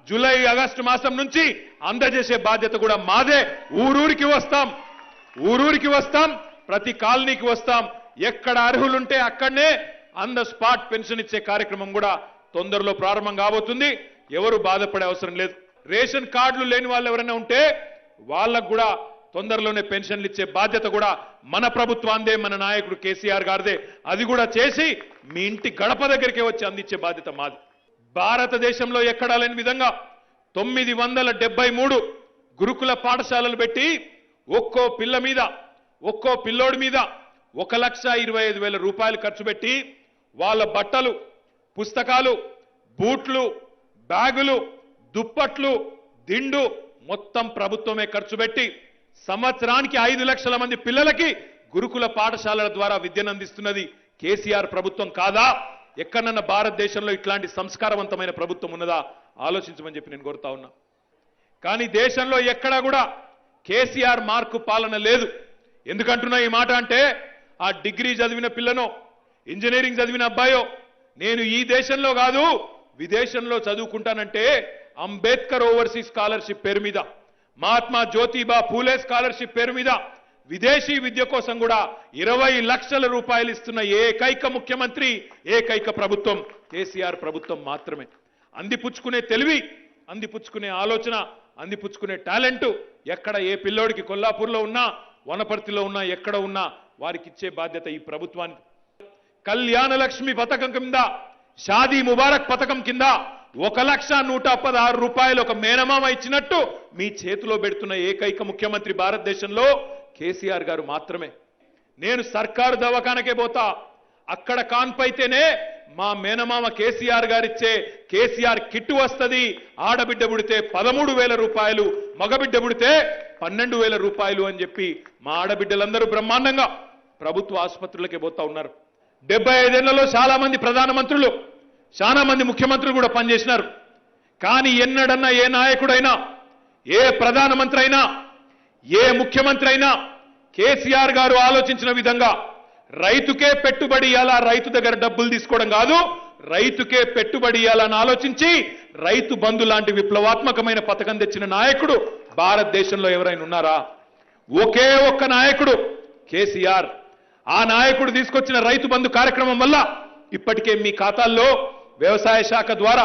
జూలై ఆగస్టు మాసం నుంచి అందజేసే బాధ్యత కూడా మాదే. ఊరూరికి వస్తాం, ప్రతి కాలనీకి వస్తాం. ఎక్కడ అర్హులుంటే అక్కడనే ఆన్ ద స్పాట్ పెన్షన్ ఇచ్చే కార్యక్రమం కూడా తొందరలో ప్రారంభం కాబోతుంది. ఎవరు బాధపడే అవసరం లేదు. రేషన్ కార్డులు లేని వాళ్ళు ఎవరైనా ఉంటే వాళ్ళకు కూడా తొందరలోనే పెన్షన్లు ఇచ్చే బాధ్యత కూడా మన ప్రభుత్వాందే, మన నాయకుడు కేసీఆర్ గారిదే. అది కూడా చేసి మీ ఇంటి గడప దగ్గరికే వచ్చి అందించే బాధ్యత మాది. భారతదేశంలో ఎక్కడా లేని విధంగా 973 గురుకుల పాఠశాలలు పెట్టి ఒక్కో పిల్ల మీద ఒక్కో పిల్లోడి మీద 1,25,000 రూపాయలు ఖర్చు పెట్టి వాళ్ళ బట్టలు, పుస్తకాలు, బూట్లు, బ్యాగులు, దుప్పట్లు, దిండు మొత్తం ప్రభుత్వమే ఖర్చు పెట్టి సంవత్సరానికి 5 లక్షల మంది పిల్లలకి గురుకుల పాఠశాలల ద్వారా విద్యను అందిస్తున్నది కేసీఆర్ ప్రభుత్వం కాదా? ఎక్కడన్నా భారతదేశంలో ఇట్లాంటి సంస్కారవంతమైన ప్రభుత్వం ఉన్నదా? ఆలోచించమని చెప్పి నేను కోరుతా ఉన్నా. కానీ దేశంలో ఎక్కడా కూడా కేసీఆర్ మార్కు పాలన లేదు. ఎందుకంటున్నా ఈ మాట అంటే, ఆ డిగ్రీ చదివిన పిల్లనో ఇంజనీరింగ్ చదివిన అబ్బాయో నేను ఈ దేశంలో కాదు విదేశంలో చదువుకుంటానంటే అంబేద్కర్ ఓవర్సీస్ స్కాలర్షిప్ పేరు మీద, మహాత్మా జ్యోతిబా ఫూలే స్కాలర్షిప్ పేరు మీద విదేశీ విద్య కోసం కూడా 20 లక్షల రూపాయలు ఇస్తున్న ఏకైక ముఖ్యమంత్రి, ఏకైక ప్రభుత్వం కేసీఆర్ ప్రభుత్వం మాత్రమే. అందిపుచ్చుకునే తెలివి, అందిపుచ్చుకునే ఆలోచన, అందిపుచ్చుకునే టాలెంట్ ఎక్కడ ఏ పిల్లోడికి కొల్లాపూర్లో ఉన్నా, వనపర్తిలో ఉన్నా, ఎక్కడ ఉన్నా వారికి ఇచ్చే బాధ్యత ఈ ప్రభుత్వానికి. కళ్యాణ లక్ష్మి పథకం కింద, షాదీ ముబారక్ పథకం కింద 1,116 రూపాయలు ఒక మేనమామ ఇచ్చినట్టు మీ చేతిలో పెడుతున్న ఏకైక ముఖ్యమంత్రి భారతదేశంలో కేసీఆర్ గారు మాత్రమే. నేను సర్కారు దవాఖానకే పోతా, అక్కడ కాన్పైతేనే మా మేనమామ కేసీఆర్ గారిచ్చే కేసీఆర్ కిట్టు వస్తుంది. ఆడబిడ్డ పుడితే 13,000 రూపాయలు, మగబిడ్డ పుడితే 12,000 రూపాయలు అని చెప్పి మా ఆడబిడ్డలందరూ బ్రహ్మాండంగా ప్రభుత్వ ఆసుపత్రులకే పోతా ఉన్నారు. 75 ఏళ్లలో చాలా మంది ప్రధానమంత్రులు, చాలా మంది ముఖ్యమంత్రులు కూడా పనిచేసినారు. కానీ ఎన్నడన్నా ఏ నాయకుడైనా, ఏ ప్రధానమంత్రి అయినా, ఏ ముఖ్యమంత్రి అయినా కేసీఆర్ గారు ఆలోచించిన విధంగా రైతుకే పెట్టుబడి ఇయ్యాలా, రైతు దగ్గర డబ్బులు తీసుకోవడం కాదు, రైతుకే పెట్టుబడి ఇయ్యాలని ఆలోచించి రైతు బంధు లాంటి విప్లవాత్మకమైన పథకం తెచ్చిన నాయకుడు భారతదేశంలో ఎవరైనా ఉన్నారా? ఒకే ఒక్క నాయకుడు కేసీఆర్. ఆ నాయకుడు తీసుకొచ్చిన రైతు బంధు కార్యక్రమం వల్ల ఇప్పటికే మీ ఖాతాల్లో వ్యవసాయ శాఖ ద్వారా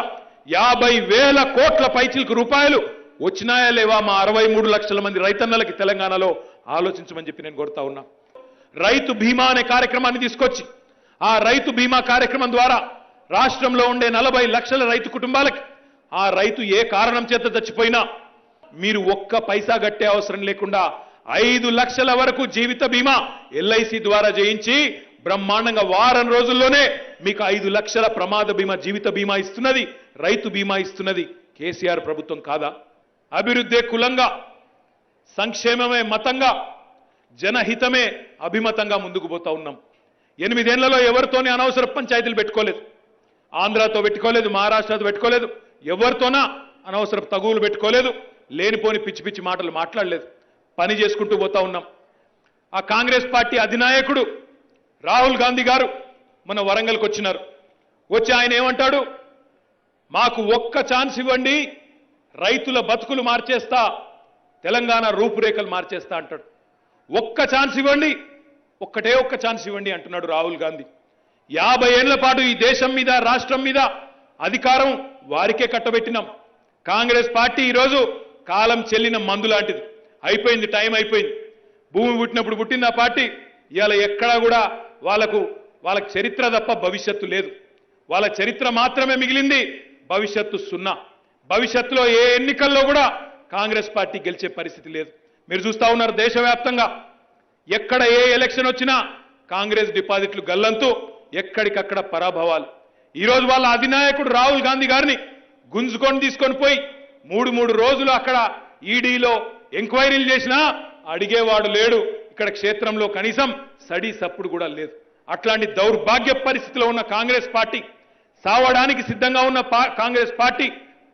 50,000 కోట్ల పైచిలకు రూపాయలు వచ్చినాయా లేవా మా 63 లక్షల మంది రైతన్నలకి తెలంగాణలో? ఆలోచించమని చెప్పి నేను కోరుతా ఉన్నా. రైతు బీమా అనే కార్యక్రమాన్ని తీసుకొచ్చి ఆ రైతు బీమా కార్యక్రమం ద్వారా రాష్ట్రంలో ఉండే 40 లక్షల రైతు కుటుంబాలకి ఆ రైతు ఏ కారణం చేత చచ్చిపోయినా మీరు ఒక్క పైసా కట్టే అవసరం లేకుండా 5 లక్షల వరకు జీవిత బీమా LIC ద్వారా చేయించి బ్రహ్మాండంగా వారం రోజుల్లోనే మీకు 5 లక్షల ప్రమాద బీమా, జీవిత బీమా ఇస్తున్నది, రైతు బీమా ఇస్తున్నది కేసీఆర్ ప్రభుత్వం కాదా? అభివృద్ధే కులంగా, సంక్షేమమే మతంగా, జనహితమే అభిమతంగా ముందుకు పోతా ఉన్నాం. 8 ఏళ్లలో ఎవరితోనే అనవసర పంచాయతీలు పెట్టుకోలేదు. ఆంధ్రాతో పెట్టుకోలేదు, మహారాష్ట్రతో పెట్టుకోలేదు, ఎవరితోనా అనవసర తగువులు పెట్టుకోలేదు, లేనిపోని పిచ్చి పిచ్చి మాటలు మాట్లాడలేదు. పని చేసుకుంటూ పోతా ఉన్నాం. ఆ కాంగ్రెస్ పార్టీ అధినాయకుడు రాహుల్ గాంధీ గారు మన వరంగల్కి వచ్చినారు. వచ్చి ఆయన ఏమంటాడు? మాకు ఒక్క ఛాన్స్ ఇవ్వండి, రైతుల బతుకులు మార్చేస్తా, తెలంగాణ రూపురేఖలు మార్చేస్తా అంటాడు. ఒక్క ఛాన్స్ ఇవ్వండి, ఒక్కటే ఒక్క ఛాన్స్ ఇవ్వండి అంటున్నాడు రాహుల్ గాంధీ. 50 ఏళ్ల పాటు ఈ దేశం మీద, రాష్ట్రం మీద అధికారం వారికే కట్టబెట్టినాం. కాంగ్రెస్ పార్టీ ఈరోజు కాలం చెల్లిన మందు లాంటిది. అయిపోయింది, టైం అయిపోయింది. భూమి పుట్టినప్పుడు పుట్టింది ఆ పార్టీ. ఇవాళ ఎక్కడా కూడా వాళ్ళకి చరిత్ర తప్ప భవిష్యత్తు లేదు. వాళ్ళ చరిత్ర మాత్రమే మిగిలింది, భవిష్యత్తు సున్నా. భవిష్యత్తులో ఏ ఎన్నికల్లో కూడా కాంగ్రెస్ పార్టీ గెలిచే పరిస్థితి లేదు. మీరు చూస్తా ఉన్నారు దేశవ్యాప్తంగా ఎక్కడ ఏ ఎలక్షన్ వచ్చినా కాంగ్రెస్ డిపాజిట్లు గల్లంతూ, ఎక్కడికక్కడ పరాభవాలు. ఈరోజు వాళ్ళ అధినాయకుడు రాహుల్ గాంధీ గారిని గుంజుకొని తీసుకొని పోయి 3 రోజులు అక్కడ ఈడీలో ఎంక్వైరీలు చేసినా అడిగేవాడు లేడు. ఇక్కడ క్షేత్రంలో కనీసం సడి సప్పుడు కూడా లేదు. అట్లాంటి దౌర్భాగ్య పరిస్థితిలో ఉన్న కాంగ్రెస్ పార్టీ, సావడానికి సిద్ధంగా ఉన్న కాంగ్రెస్ పార్టీ,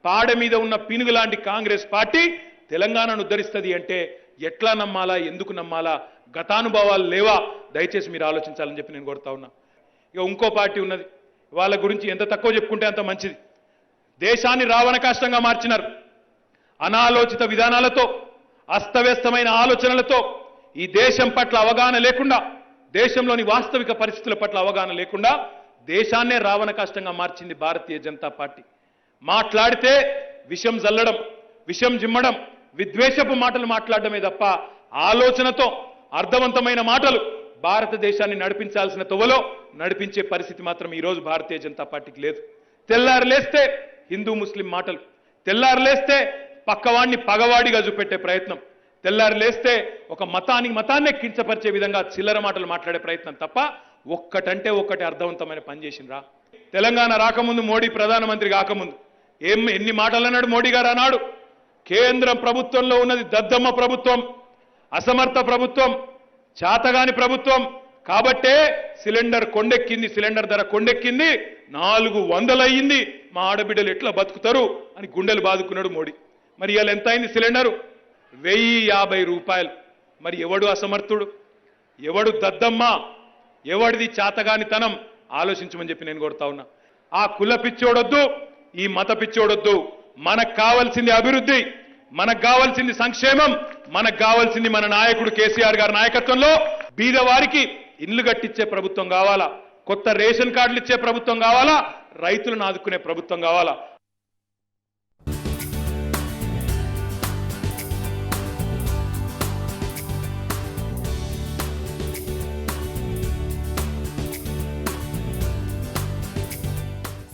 పాడ మీద ఉన్న పినుగు లాంటి కాంగ్రెస్ పార్టీ తెలంగాణను ఉద్ధరిస్తుంది అంటే ఎట్లా నమ్మాలా, ఎందుకు నమ్మాలా? గతానుభవాలు లేవా? దయచేసి మీరు ఆలోచించాలని చెప్పి నేను కోరుతా ఉన్నా. ఇక ఇంకో పార్టీ ఉన్నది, వాళ్ళ గురించి ఎంత తక్కువ చెప్పుకుంటే అంత మంచిది. దేశాన్ని రావణ కాష్టంగా మార్చినారు. అనాలోచిత విధానాలతో, అస్తవ్యస్తమైన ఆలోచనలతో, ఈ దేశం పట్ల అవగాహన లేకుండా, దేశంలోని వాస్తవిక పరిస్థితుల పట్ల అవగాహన లేకుండా దేశాన్నే రావణ కాష్టంగా మార్చింది భారతీయ జనతా పార్టీ. మాట్లాడితే విషం జల్లడం, విషం జిమ్మడం, విద్వేషపు మాటలు మాట్లాడడమే తప్ప ఆలోచనతో అర్థవంతమైన మాటలు భారతదేశాన్ని నడిపించాల్సిన తొవలో నడిపించే పరిస్థితి మాత్రం ఈరోజు భారతీయ జనతా పార్టీకి లేదు. తెల్లారు లేస్తే హిందూ ముస్లిం మాటలు, తెల్లారు లేస్తే పక్కవాడిని పగవాడిగా చూపెట్టే ప్రయత్నం, తెల్లారు లేస్తే ఒక మతాన్నే కించపరిచే విధంగా చిల్లర మాటలు మాట్లాడే ప్రయత్నం తప్ప ఒక్కటంటే ఒక్కటి అర్థవంతమైన పని చేసిండ్రా? తెలంగాణ రాకముందు, మోడీ ప్రధానమంత్రి కాకముందు ఎన్ని మాటలు అన్నాడు మోడీ గారు అన్నాడు? కేంద్ర ప్రభుత్వంలో ఉన్నది దద్దమ్మ ప్రభుత్వం, అసమర్థ ప్రభుత్వం, చాతగాని ప్రభుత్వం, కాబట్టే సిలిండర్ కొండెక్కింది, సిలిండర్ ధర కొండెక్కింది, 400 అయ్యింది, మా ఆడబిడ్డలు ఎట్లా బతుకుతారు అని గుండెలు బాదుకున్నాడు మోడీ. మరి ఇవాళ ఎంత అయింది సిలిండరు? 1050 రూపాయలు. మరి ఎవడు అసమర్థుడు, ఎవడు దద్దమ్మ, ఎవడిది చాతగానితనం ఆలోచించమని చెప్పి నేను కోరుతా ఉన్నా. ఆ కుల పిచ్చోడొద్దు, ఈ మత పిచ్చోడొద్దు. మనకు కావాల్సింది అభివృద్ధి, మనకు కావాల్సింది సంక్షేమం, మనకు కావాల్సింది మన నాయకుడు కేసీఆర్ గారి నాయకత్వంలో బీదవారికి ఇల్లు కట్టించే ప్రభుత్వం కావాలా, కొత్త రేషన్ కార్డులు ఇచ్చే ప్రభుత్వం కావాలా, రైతులను ఆదుకునే ప్రభుత్వం కావాలా.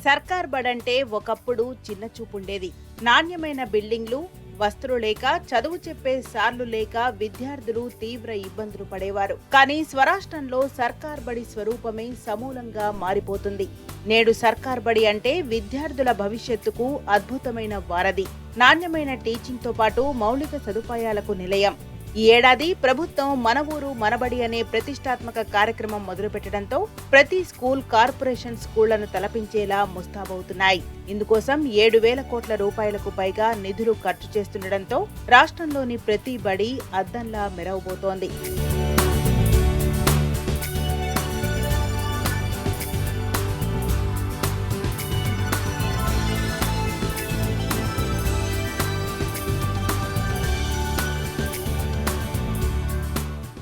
సర్కార్ బడంటే ఒకప్పుడు చిన్న చూపుండేది. నాణ్యమైన బిల్డింగ్లు, వస్తువులు లేక, చదువు చెప్పే సార్లు లేక విద్యార్థులు తీవ్ర ఇబ్బందులు పడేవారు. కానీ స్వరాష్ట్రంలో సర్కార్ బడి స్వరూపమే సమూలంగా మారిపోతుంది. నేడు సర్కార్ బడి అంటే విద్యార్థుల భవిష్యత్తుకు అద్భుతమైన వారధి, నాణ్యమైన టీచింగ్ తో పాటు మౌలిక సదుపాయాలకు నిలయం. ఈ ఏడాది ప్రభుత్వం మన ఊరు మనబడి అనే ప్రతిష్టాత్మక కార్యక్రమం మొదలుపెట్టడంతో ప్రతి స్కూల్ కార్పొరేషన్ స్కూళ్లను తలపించేలా ముస్తాబవుతున్నాయి. ఇందుకోసం 7,000 కోట్ల రూపాయలకు పైగా నిధులు ఖర్చు చేస్తుండటంతో రాష్ట్రంలోని ప్రతి బడి అద్దంలా మెరవబోతోంది.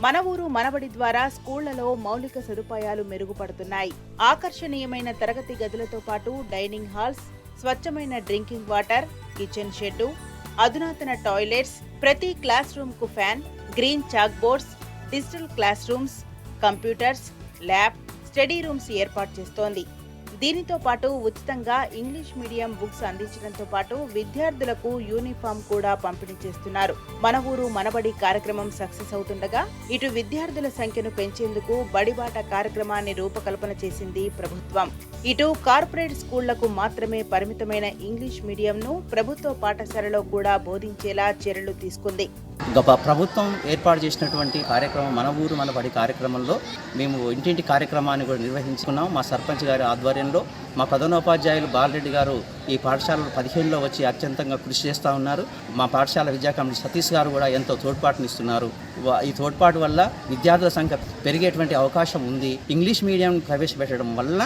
మన ఊరు మనబడి ద్వారా స్కూళ్లలో మౌలిక సదుపాయాలు మెరుగుపడుతున్నాయి. ఆకర్షణీయమైన తరగతి గదులతో పాటు డైనింగ్ హాల్స్, స్వచ్ఛమైన డ్రింకింగ్ వాటర్, కిచెన్ షెడ్డు, అధునాతన టాయిలెట్స్, ప్రతి క్లాస్ రూమ్ కు fan, green chalk boards, digital class rooms, computers, lab, study rooms ఏర్పాటు చేస్తోంది. దీనితో పాటు ఉచితంగా ఇంగ్లీష్ మీడియం బుక్స్ అందించడంతో పాటు విద్యార్థులకు యూనిఫామ్ కూడా పంపిణీ చేస్తున్నారు. మన ఊరు మనబడి కార్యక్రమం సక్సెస్ అవుతుండగా ఇటు విద్యార్థుల సంఖ్యను పెంచేందుకు బడిబాట కార్యక్రమాన్ని రూపకల్పన చేసింది ప్రభుత్వం. ఇటు కార్పొరేట్ స్కూళ్లకు మాత్రమే పరిమితమైన ఇంగ్లీష్ మీడియంను ప్రభుత్వ పాఠశాలలో కూడా బోధించేలా చర్యలు తీసుకుంది. ప్రభుత్వం ఏర్పాటు చేసినటువంటి కార్యక్రమం మన ఊరు మన బడి కార్యక్రమంలో మేము ఇంటింటి కార్యక్రమాన్ని కూడా నిర్వహించుకున్నాం. మా సర్పంచ్ గారి ఆధ్వర్యంలో మా ప్రధానోపాధ్యాయులు బాలరెడ్డి గారు ఈ పాఠశాలలో 15లో వచ్చి అత్యంతంగా కృషి చేస్తూ ఉన్నారు. మా పాఠశాల విద్యా కమిటీ సతీష్ గారు కూడా ఎంతో తోడ్పాటునిస్తున్నారు. ఈ తోడ్పాటు వల్ల విద్యార్థుల సంఖ్య పెరిగేటువంటి అవకాశం ఉంది. ఇంగ్లీష్ మీడియం ప్రవేశపెట్టడం వల్ల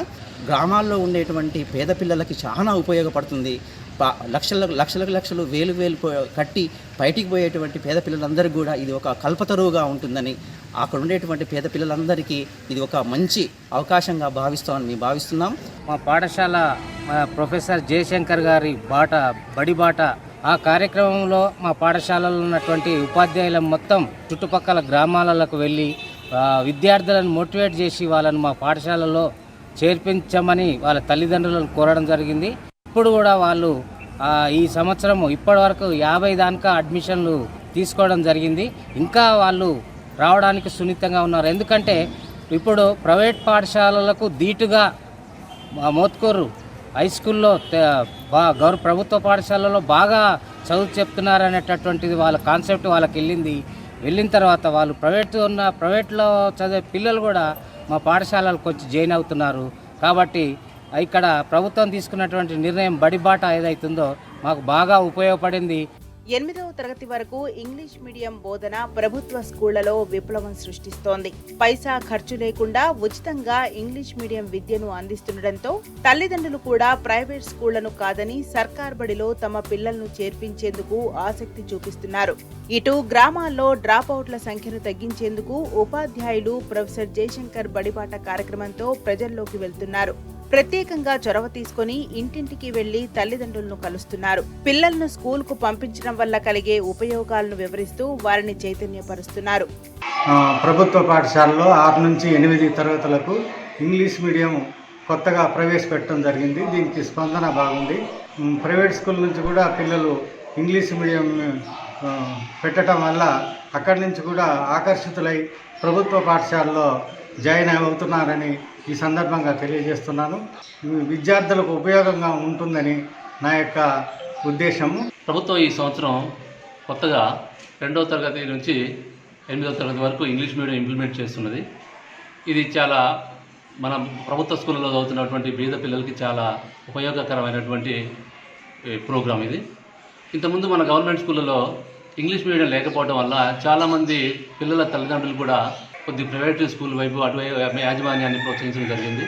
గ్రామాల్లో ఉండేటువంటి పేద పిల్లలకి చాలా ఉపయోగపడుతుంది. లక్షలు వేలు కట్టి బయటికి పోయేటువంటి పేద పిల్లలందరికీ కూడా ఇది ఒక కల్పతరువుగా ఉంటుందని, అక్కడ ఉండేటువంటి పేద పిల్లలందరికీ ఇది ఒక మంచి అవకాశంగా భావిస్తామని మేము భావిస్తున్నాం. మా పాఠశాల ప్రొఫెసర్ జయశంకర్ గారి బడి బాట ఆ కార్యక్రమంలో మా పాఠశాలలో ఉన్నటువంటి ఉపాధ్యాయుల మొత్తం చుట్టుపక్కల గ్రామాలకు వెళ్ళి విద్యార్థులను మోటివేట్ చేసి వాళ్ళను మా పాఠశాలలో చేర్పించమని వాళ్ళ తల్లిదండ్రులను కోరడం జరిగింది. ఇప్పుడు కూడా వాళ్ళు ఈ సంవత్సరం ఇప్పటి వరకు 50 దాకా అడ్మిషన్లు తీసుకోవడం జరిగింది. ఇంకా వాళ్ళు రావడానికి సున్నితంగా ఉన్నారు. ఎందుకంటే ఇప్పుడు ప్రైవేట్ పాఠశాలలకు ధీటుగా మోత్కూరు హై స్కూల్లో ప్రభుత్వ పాఠశాలలో బాగా చదువు చెప్తున్నారనేటటువంటిది వాళ్ళ కాన్సెప్ట్ వాళ్ళకి వెళ్ళిన తర్వాత వాళ్ళు ప్రైవేట్లో చదివే పిల్లలు కూడా మా పాఠశాలలకు వచ్చి జాయిన్ అవుతున్నారు. కాబట్టి ఇక్కడ ప్రభుత్వం తీసుకున్నటువంటి నిర్ణయం బడిబాట ఏదైతుందో మాకు బాగా ఉపయోగపడింది. 8వ తరగతి వరకు ఇంగ్లీష్ మీడియం బోధన ప్రభుత్వ స్కూళ్లలో విప్లవం సృష్టిస్తోంది. పైసా ఖర్చు లేకుండా ఉచితంగా ఇంగ్లీష్ మీడియం విద్యను అందిస్తుండటంతో తల్లిదండ్రులు కూడా ప్రైవేట్ స్కూళ్లను కాదని సర్కార్ బడిలో తమ పిల్లలను చేర్పించేందుకు ఆసక్తి చూపిస్తున్నారు. ఇటు గ్రామాల్లో డ్రాపౌట్ల సంఖ్యను తగ్గించేందుకు ఉపాధ్యాయులు ప్రొఫెసర్ జయశంకర్ బడిబాట కార్యక్రమంతో ప్రజల్లోకి వెళ్తున్నారు. ప్రత్యేకంగా చొరవ తీసుకుని ఇంటింటికి వెళ్లి తల్లిదండ్రులను కలుస్తున్నారు. పిల్లలను స్కూల్ కు పంపించడం వల్ల కలిగే ఉపయోగాలను వివరిస్తూ వారిని చైతన్యపరుస్తున్నారు. ప్రభుత్వ పాఠశాలలో 6 నుంచి 8 తరగతులకు ఇంగ్లీష్ మీడియం కొత్తగా ప్రవేశపెట్టడం జరిగింది. దీనికి స్పందన బాగుంది. ప్రైవేట్ స్కూల్ నుంచి కూడా పిల్లలు ఇంగ్లీష్ మీడియం పెట్టడం వల్ల అక్కడి నుంచి కూడా ఆకర్షితులై ప్రభుత్వ పాఠశాలలో జాయిన్ అవుతున్నారని ఈ సందర్భంగా తెలియజేస్తున్నాను. విద్యార్థులకు ఉపయోగంగా ఉంటుందని నా యొక్క ఉద్దేశము. ప్రభుత్వం ఈ సంవత్సరం కొత్తగా 2వ తరగతి నుంచి 8వ తరగతి వరకు ఇంగ్లీష్ మీడియం ఇంప్లిమెంట్ చేస్తున్నది. ఇది చాలా మన ప్రభుత్వ స్కూళ్ళలో చదువుతున్నటువంటి పేద పిల్లలకి చాలా ఉపయోగకరమైనటువంటి ప్రోగ్రాం ఇది. ఇంతకుముందు మన గవర్నమెంట్ స్కూళ్ళలో ఇంగ్లీష్ మీడియం లేకపోవడం వల్ల చాలామంది పిల్లల తల్లిదండ్రులు కూడా కొద్ది ప్రైవేట్ స్కూల్ వైపు అటువైపు యాజమాన్యాన్ని ప్రోత్సహించడం జరిగింది.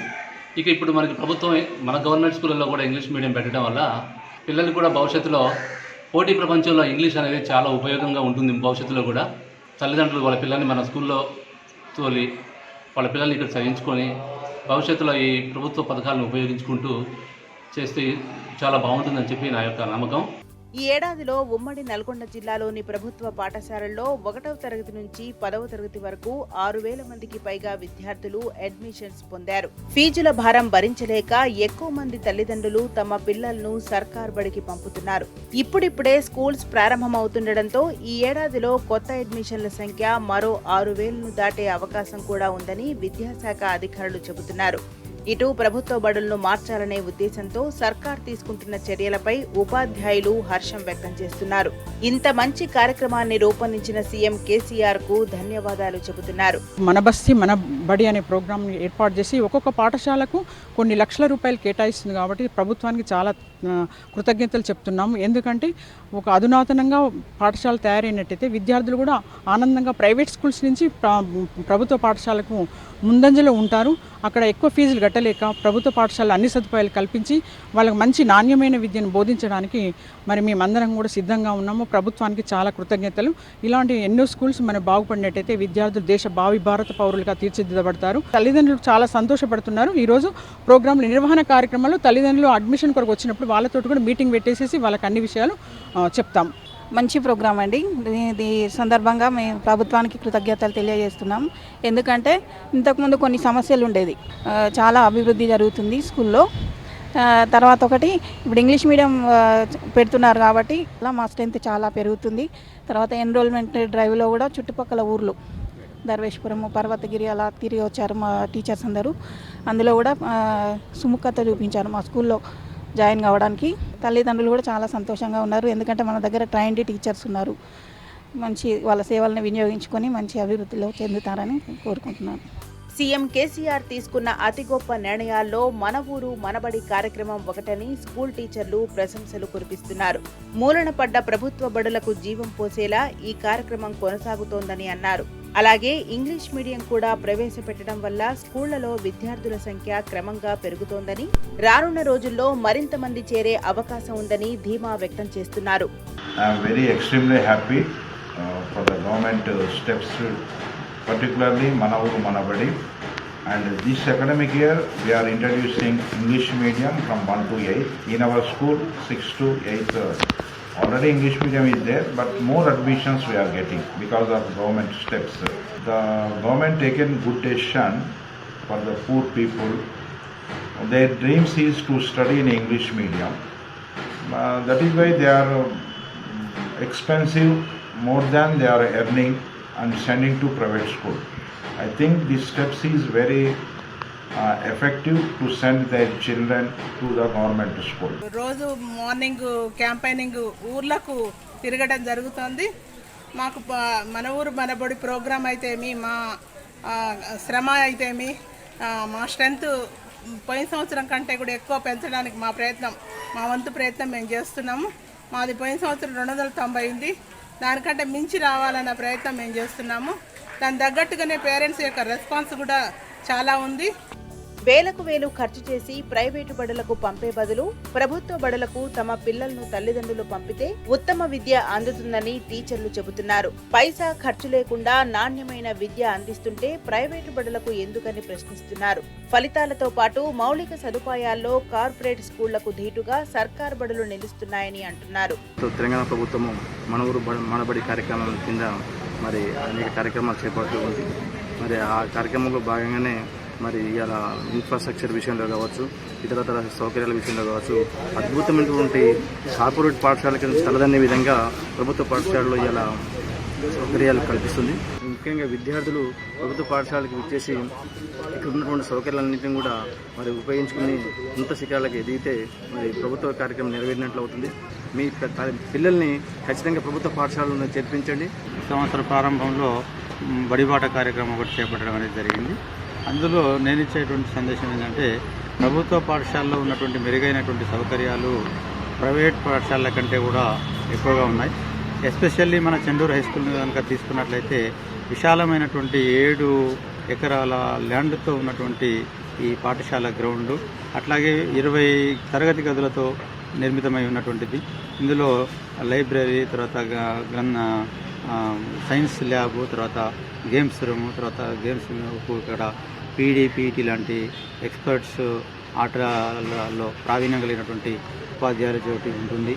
ఇక ఇప్పుడు మనకి ప్రభుత్వం మన గవర్నమెంట్ స్కూళ్ళలో కూడా ఇంగ్లీష్ మీడియం పెట్టడం వల్ల పిల్లలు కూడా భవిష్యత్తులో పోటీ ప్రపంచంలో ఇంగ్లీష్ అనేది చాలా ఉపయోగంగా ఉంటుంది. భవిష్యత్తులో కూడా తల్లిదండ్రులు వాళ్ళ పిల్లల్ని మన స్కూల్లో తోలి వాళ్ళ పిల్లల్ని ఇక్కడ చదివించుకొని భవిష్యత్తులో ఈ ప్రభుత్వ పథకాలను ఉపయోగించుకుంటూ చేస్తే చాలా బాగుంటుందని చెప్పి నా యొక్క నమ్మకం. ఈ ఏడాదిలో ఉమ్మడి నల్గొండ జిల్లాలోని ప్రభుత్వ పాఠశాలల్లో 1వ తరగతి నుంచి 10వ తరగతి వరకు 6,000 మందికి పైగా విద్యార్థులు అడ్మిషన్స్ పొందారు. ఫీజుల భారం భరించలేక ఎక్కువ మంది తల్లిదండ్రులు తమ పిల్లలను సర్కార్ బడికి పంపుతున్నారు. ఇప్పుడిప్పుడే స్కూల్స్ ప్రారంభమవుతుండటంతో ఈ ఏడాదిలో కొత్త అడ్మిషన్ల సంఖ్య మరో 6,000ను దాటే అవకాశం కూడా ఉందని విద్యాశాఖ అధికారులు చెబుతున్నారు. ఇటు ప్రభుత్వ బడులను మార్చాలనే ఉద్దేశంతో సర్కార్ తీసుకుంటున్న చర్యలపై ఉపాధ్యాయులు హర్షం వ్యక్తం చేస్తున్నారు. ఇంత మంచి కార్యక్రమాన్ని రూపొందించిన సీఎం కేసీఆర్ కు ధన్యవాదాలు చెబుతున్నారు. మన బస్తి మన బడి అనే ప్రోగ్రామ్ ఏర్పాటు చేసి ఒక్కొక్క పాఠశాలకు కొన్ని లక్షల రూపాయలు కేటాయిస్తుంది. కాబట్టి ప్రభుత్వానికి చాలా కృతజ్ఞతలు చెప్తున్నాము. ఎందుకంటే ఒక అధునాతనంగా పాఠశాల తయారైనట్టయితే విద్యార్థులు కూడా ఆనందంగా ప్రైవేట్ స్కూల్స్ నుంచి ప్రభుత్వ పాఠశాలకు ముందంజలో ఉంటారు. అక్కడ ఎక్కువ ఫీజులు కట్టలేక ప్రభుత్వ పాఠశాలలో అన్ని సదుపాయాలు కల్పించి వాళ్ళకి మంచి నాణ్యమైన విద్యను బోధించడానికి మరి మేమందరం కూడా సిద్ధంగా ఉన్నాము. ప్రభుత్వానికి చాలా కృతజ్ఞతలు. ఇలాంటి ఎన్నో స్కూల్స్ మనం బాగుపడినట్టయితే విద్యార్థులు దేశ భావి భారత పౌరులుగా తీర్చిదిద్దబడతారు. తల్లిదండ్రులు చాలా సంతోషపడుతున్నారు. ఈరోజు ప్రోగ్రాంల నిర్వహణ కార్యక్రమంలో తల్లిదండ్రులు అడ్మిషన్ కొరకు వచ్చినప్పుడు వాళ్ళతో కూడా మీటింగ్ పెట్టేసేసి వాళ్ళకి అన్ని విషయాలు చెప్తాం. మంచి ప్రోగ్రాం అండి. ఇది సందర్భంగా మేము ప్రభుత్వానికి కృతజ్ఞతలు తెలియజేస్తున్నాం. ఎందుకంటే ఇంతకుముందు కొన్ని సమస్యలు ఉండేది, చాలా అభివృద్ధి జరుగుతుంది స్కూల్లో. తర్వాత ఒకటి ఇప్పుడు ఇంగ్లీష్ మీడియం పెడుతున్నారు కాబట్టి అలా మా స్ట్రెంత్ చాలా పెరుగుతుంది. తర్వాత ఎన్రోల్మెంట్ డ్రైవ్లో కూడా చుట్టుపక్కల ఊర్లు దర్వేశ్వరము, పర్వతగిరి అలా తిరిగి వచ్చారు మా టీచర్స్ అందరూ. అందులో కూడా సుముఖత చూపించారు మా స్కూల్లో జాయిన్ కావడానికి. తల్లిదండ్రులు కూడా చాలా సంతోషంగా ఉన్నారు. ఎందుకంటే మన దగ్గర ట్రైన్డ్ టీచర్స్ ఉన్నారు. మంచి వాళ్ళ సేవలను వినియోగించుకొని మంచి అభివృద్ధిలో చెందుతారని కోరుకుంటున్నాను. సీఎం కేసీఆర్ తీసుకున్న అతి గొప్ప నిర్ణయాల్లో మన ఊరు మనబడి కార్యక్రమం ఒకటని స్కూల్ టీచర్లు ప్రశంసలు కురిపిస్తున్నారు. మూలన పడ్డ ప్రభుత్వ బడులకు జీవం పోసేలా ఈ కార్యక్రమం కొనసాగుతోందని అన్నారు. అలాగే ఇంగ్లీష్ మీడియం కూడా ప్రవేశపెట్టడం వల్ల స్కూళ్లలో విద్యార్థుల సంఖ్య క్రమంగా పెరుగుతోందని, రానున్న రోజుల్లో మరింత మంది చేరే అవకాశం ఉందని ధీమా వ్యక్తం చేస్తున్నారు. particularly Mana Uru Mana Badi, and this academic year we are introducing English medium from 1 to 8 in our school. 6 to 8 already English medium is there, but more admissions we are getting because of government steps. The government taken good decision for the poor people. Their dreams is to study in English medium. That is why they are expensive more than they are earning and sending to private school. I think this steps is very effective to send their children to the government school. రోజు morning campaigning ఊర్లకు తిరగడం జరుగుతుంది. మాకు మన ఊరు మన బడి programme అయితేమి, మా శ్రమ అయితేమి, మా స్ట్రెంత్ పోయిన సంవత్సరం కంటే కూడా ఎక్కువ పెంచడానికి మా వంతు ప్రయత్నం మేము చేస్తున్నాము. మాది పోయిన సంవత్సరం 290 ఉంది. దానికంటే మించి రావాలన్న ప్రయత్నం మేము చేస్తున్నాము. దాని తగ్గట్టుగానే పేరెంట్స్ యొక్క రెస్పాన్స్ కూడా చాలా ఉంది. వేలకు వేలు ఖర్చు చేసి ప్రైవేటు బడులకు పంపే బదులు ప్రభుత్వ బడులకు తమ పిల్లలను తల్లిదండ్రులు పంపితే ఉత్తమ విద్య అందుతుందని టీచర్లు చెబుతున్నారు. పైసా ఖర్చు లేకుండా నాణ్యమైన విద్య అందిస్తుంటే ప్రైవేటు బడులకు ఎందుకని ప్రశ్నిస్తున్నారు. ఫలితాలతో పాటు మౌలిక సదుపాయాల్లో కార్పొరేట్ స్కూళ్లకు ధీటుగా సర్కార్ బడులు నిలుస్తున్నాయని అంటున్నారు. తెలంగాణ ప్రభుత్వము మన ఊరు మనబడి కార్యక్రమం కింద మరి అనేక కార్యక్రమాలు చేపడుతూ ఉంది. మరి ఆ కార్యక్రమంలో భాగంగానే మరి ఇలా ఇన్ఫ్రాస్ట్రక్చర్ విషయంలో కావచ్చు, ఇతర సౌకర్యాల విషయంలో కావచ్చు అద్భుతమైనటువంటి కార్పొరేట్ పాఠశాలకి తలదన్నే విధంగా ప్రభుత్వ పాఠశాలలో ఇలా సౌకర్యాలు కల్పిస్తుంది. ముఖ్యంగా విద్యార్థులు ప్రభుత్వ పాఠశాలకు విచ్చేసి ఇక్కడ ఉన్నటువంటి సౌకర్యాలన్నింటినీ కూడా మరి ఉపయోగించుకుని ఉన్నత శిఖరాలకు ఎదిగితే మరి ప్రభుత్వ కార్యక్రమం నెరవేరినట్లు అవుతుంది. మీ పిల్లల్ని ఖచ్చితంగా ప్రభుత్వ పాఠశాలను చేర్పించండి. సంవత్సర ప్రారంభంలో బడిబాట కార్యక్రమం ఒకటి చేపట్టడం అనేది జరిగింది. అందులో నేను ఇచ్చేటువంటి సందేశం ఏంటంటే ప్రభుత్వ పాఠశాలలో ఉన్నటువంటి మెరుగైనటువంటి సౌకర్యాలు ప్రైవేట్ పాఠశాలల కంటే కూడా ఎక్కువగా ఉన్నాయి. ఎస్పెషల్లీ మన చెండూరు హై స్కూల్ కనుక తీసుకున్నట్లయితే విశాలమైనటువంటి 7 ఎకరాల ల్యాండ్తో ఉన్నటువంటి ఈ పాఠశాల గ్రౌండ్, అట్లాగే 20 తరగతి గదులతో నిర్మితమై ఉన్నటువంటిది. ఇందులో లైబ్రరీ, తర్వాత సైన్స్ ల్యాబ్, తర్వాత గేమ్స్ రూమ్, తర్వాత గేమ్స్ ఇక్కడ పీటీ లాంటి ఎక్స్పర్ట్స్ ఆటలలో ప్రావీణ్యం కలిగినటువంటి ఉపాధ్యాయుల చోటు ఉంటుంది.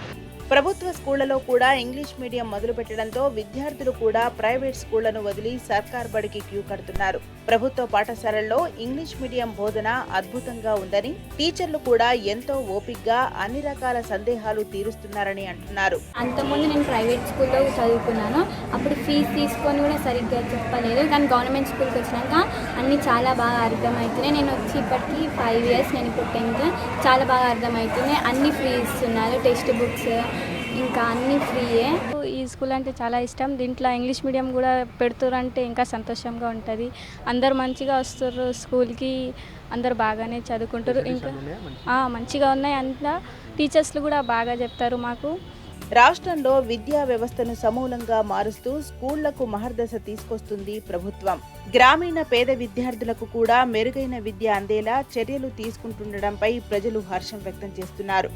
ప్రభుత్వ స్కూళ్లలో కూడా ఇంగ్లీష్ మీడియం మొదలు పెట్టడంతో విద్యార్థులు కూడా ప్రైవేట్ స్కూళ్లను వదిలి సర్కార్ బడికి క్యూ కడుతున్నారు. ప్రభుత్వ పాఠశాలల్లో ఇంగ్లీష్ మీడియం బోధన అద్భుతంగా ఉందని, టీచర్లు కూడా ఎంతో ఓపికగా అన్ని రకాల సందేహాలు తీరుస్తున్నారని అంటున్నారు. అంతకుముందు నేను ప్రైవేట్ స్కూల్లో చదువుకున్నాను. అప్పుడు ఫీజు తీసుకొని కూడా సరిగ్గా చెప్పలేదు. కానీ గవర్నమెంట్ స్కూల్కి వచ్చినాక అన్నీ చాలా బాగా అర్థమవుతున్నాయి. నేను వచ్చి ఇప్పటికీ 5 years, నేను ఇప్పుడు 10th. చాలా బాగా అర్థమవుతున్నాయి. అన్ని ఫ్రీ ఇస్తున్నారు, టెక్స్ట్ బుక్స్ ఇంకా అన్నీ ఫ్రీయే. ఈ స్కూల్ అంటే చాలా ఇష్టం. దీంట్లో ఇంగ్లీష్ మీడియం కూడా పెడుతురంటే ఇంకా సంతోషంగా ఉంటుంది. అందరు మంచిగా వస్తారు స్కూల్కి, అందరు బాగానే చదువుకుంటారు. ఇంకా మంచిగా ఉన్నాయి. అంతా టీచర్స్లు కూడా బాగా చెప్తారు మాకు. రాష్ట్రంలో విద్యా వ్యవస్థను సమూలంగా మారుస్తూ స్కూళ్లకు మహర్దశ తీసుకొస్తుంది ప్రభుత్వం. గ్రామీణ పేద విద్యార్థులకు కూడా మెరుగైన విద్య అందేలా చర్యలు తీసుకుంటుండడంపై ప్రజలు హర్షం వ్యక్తం చేస్తున్నారు.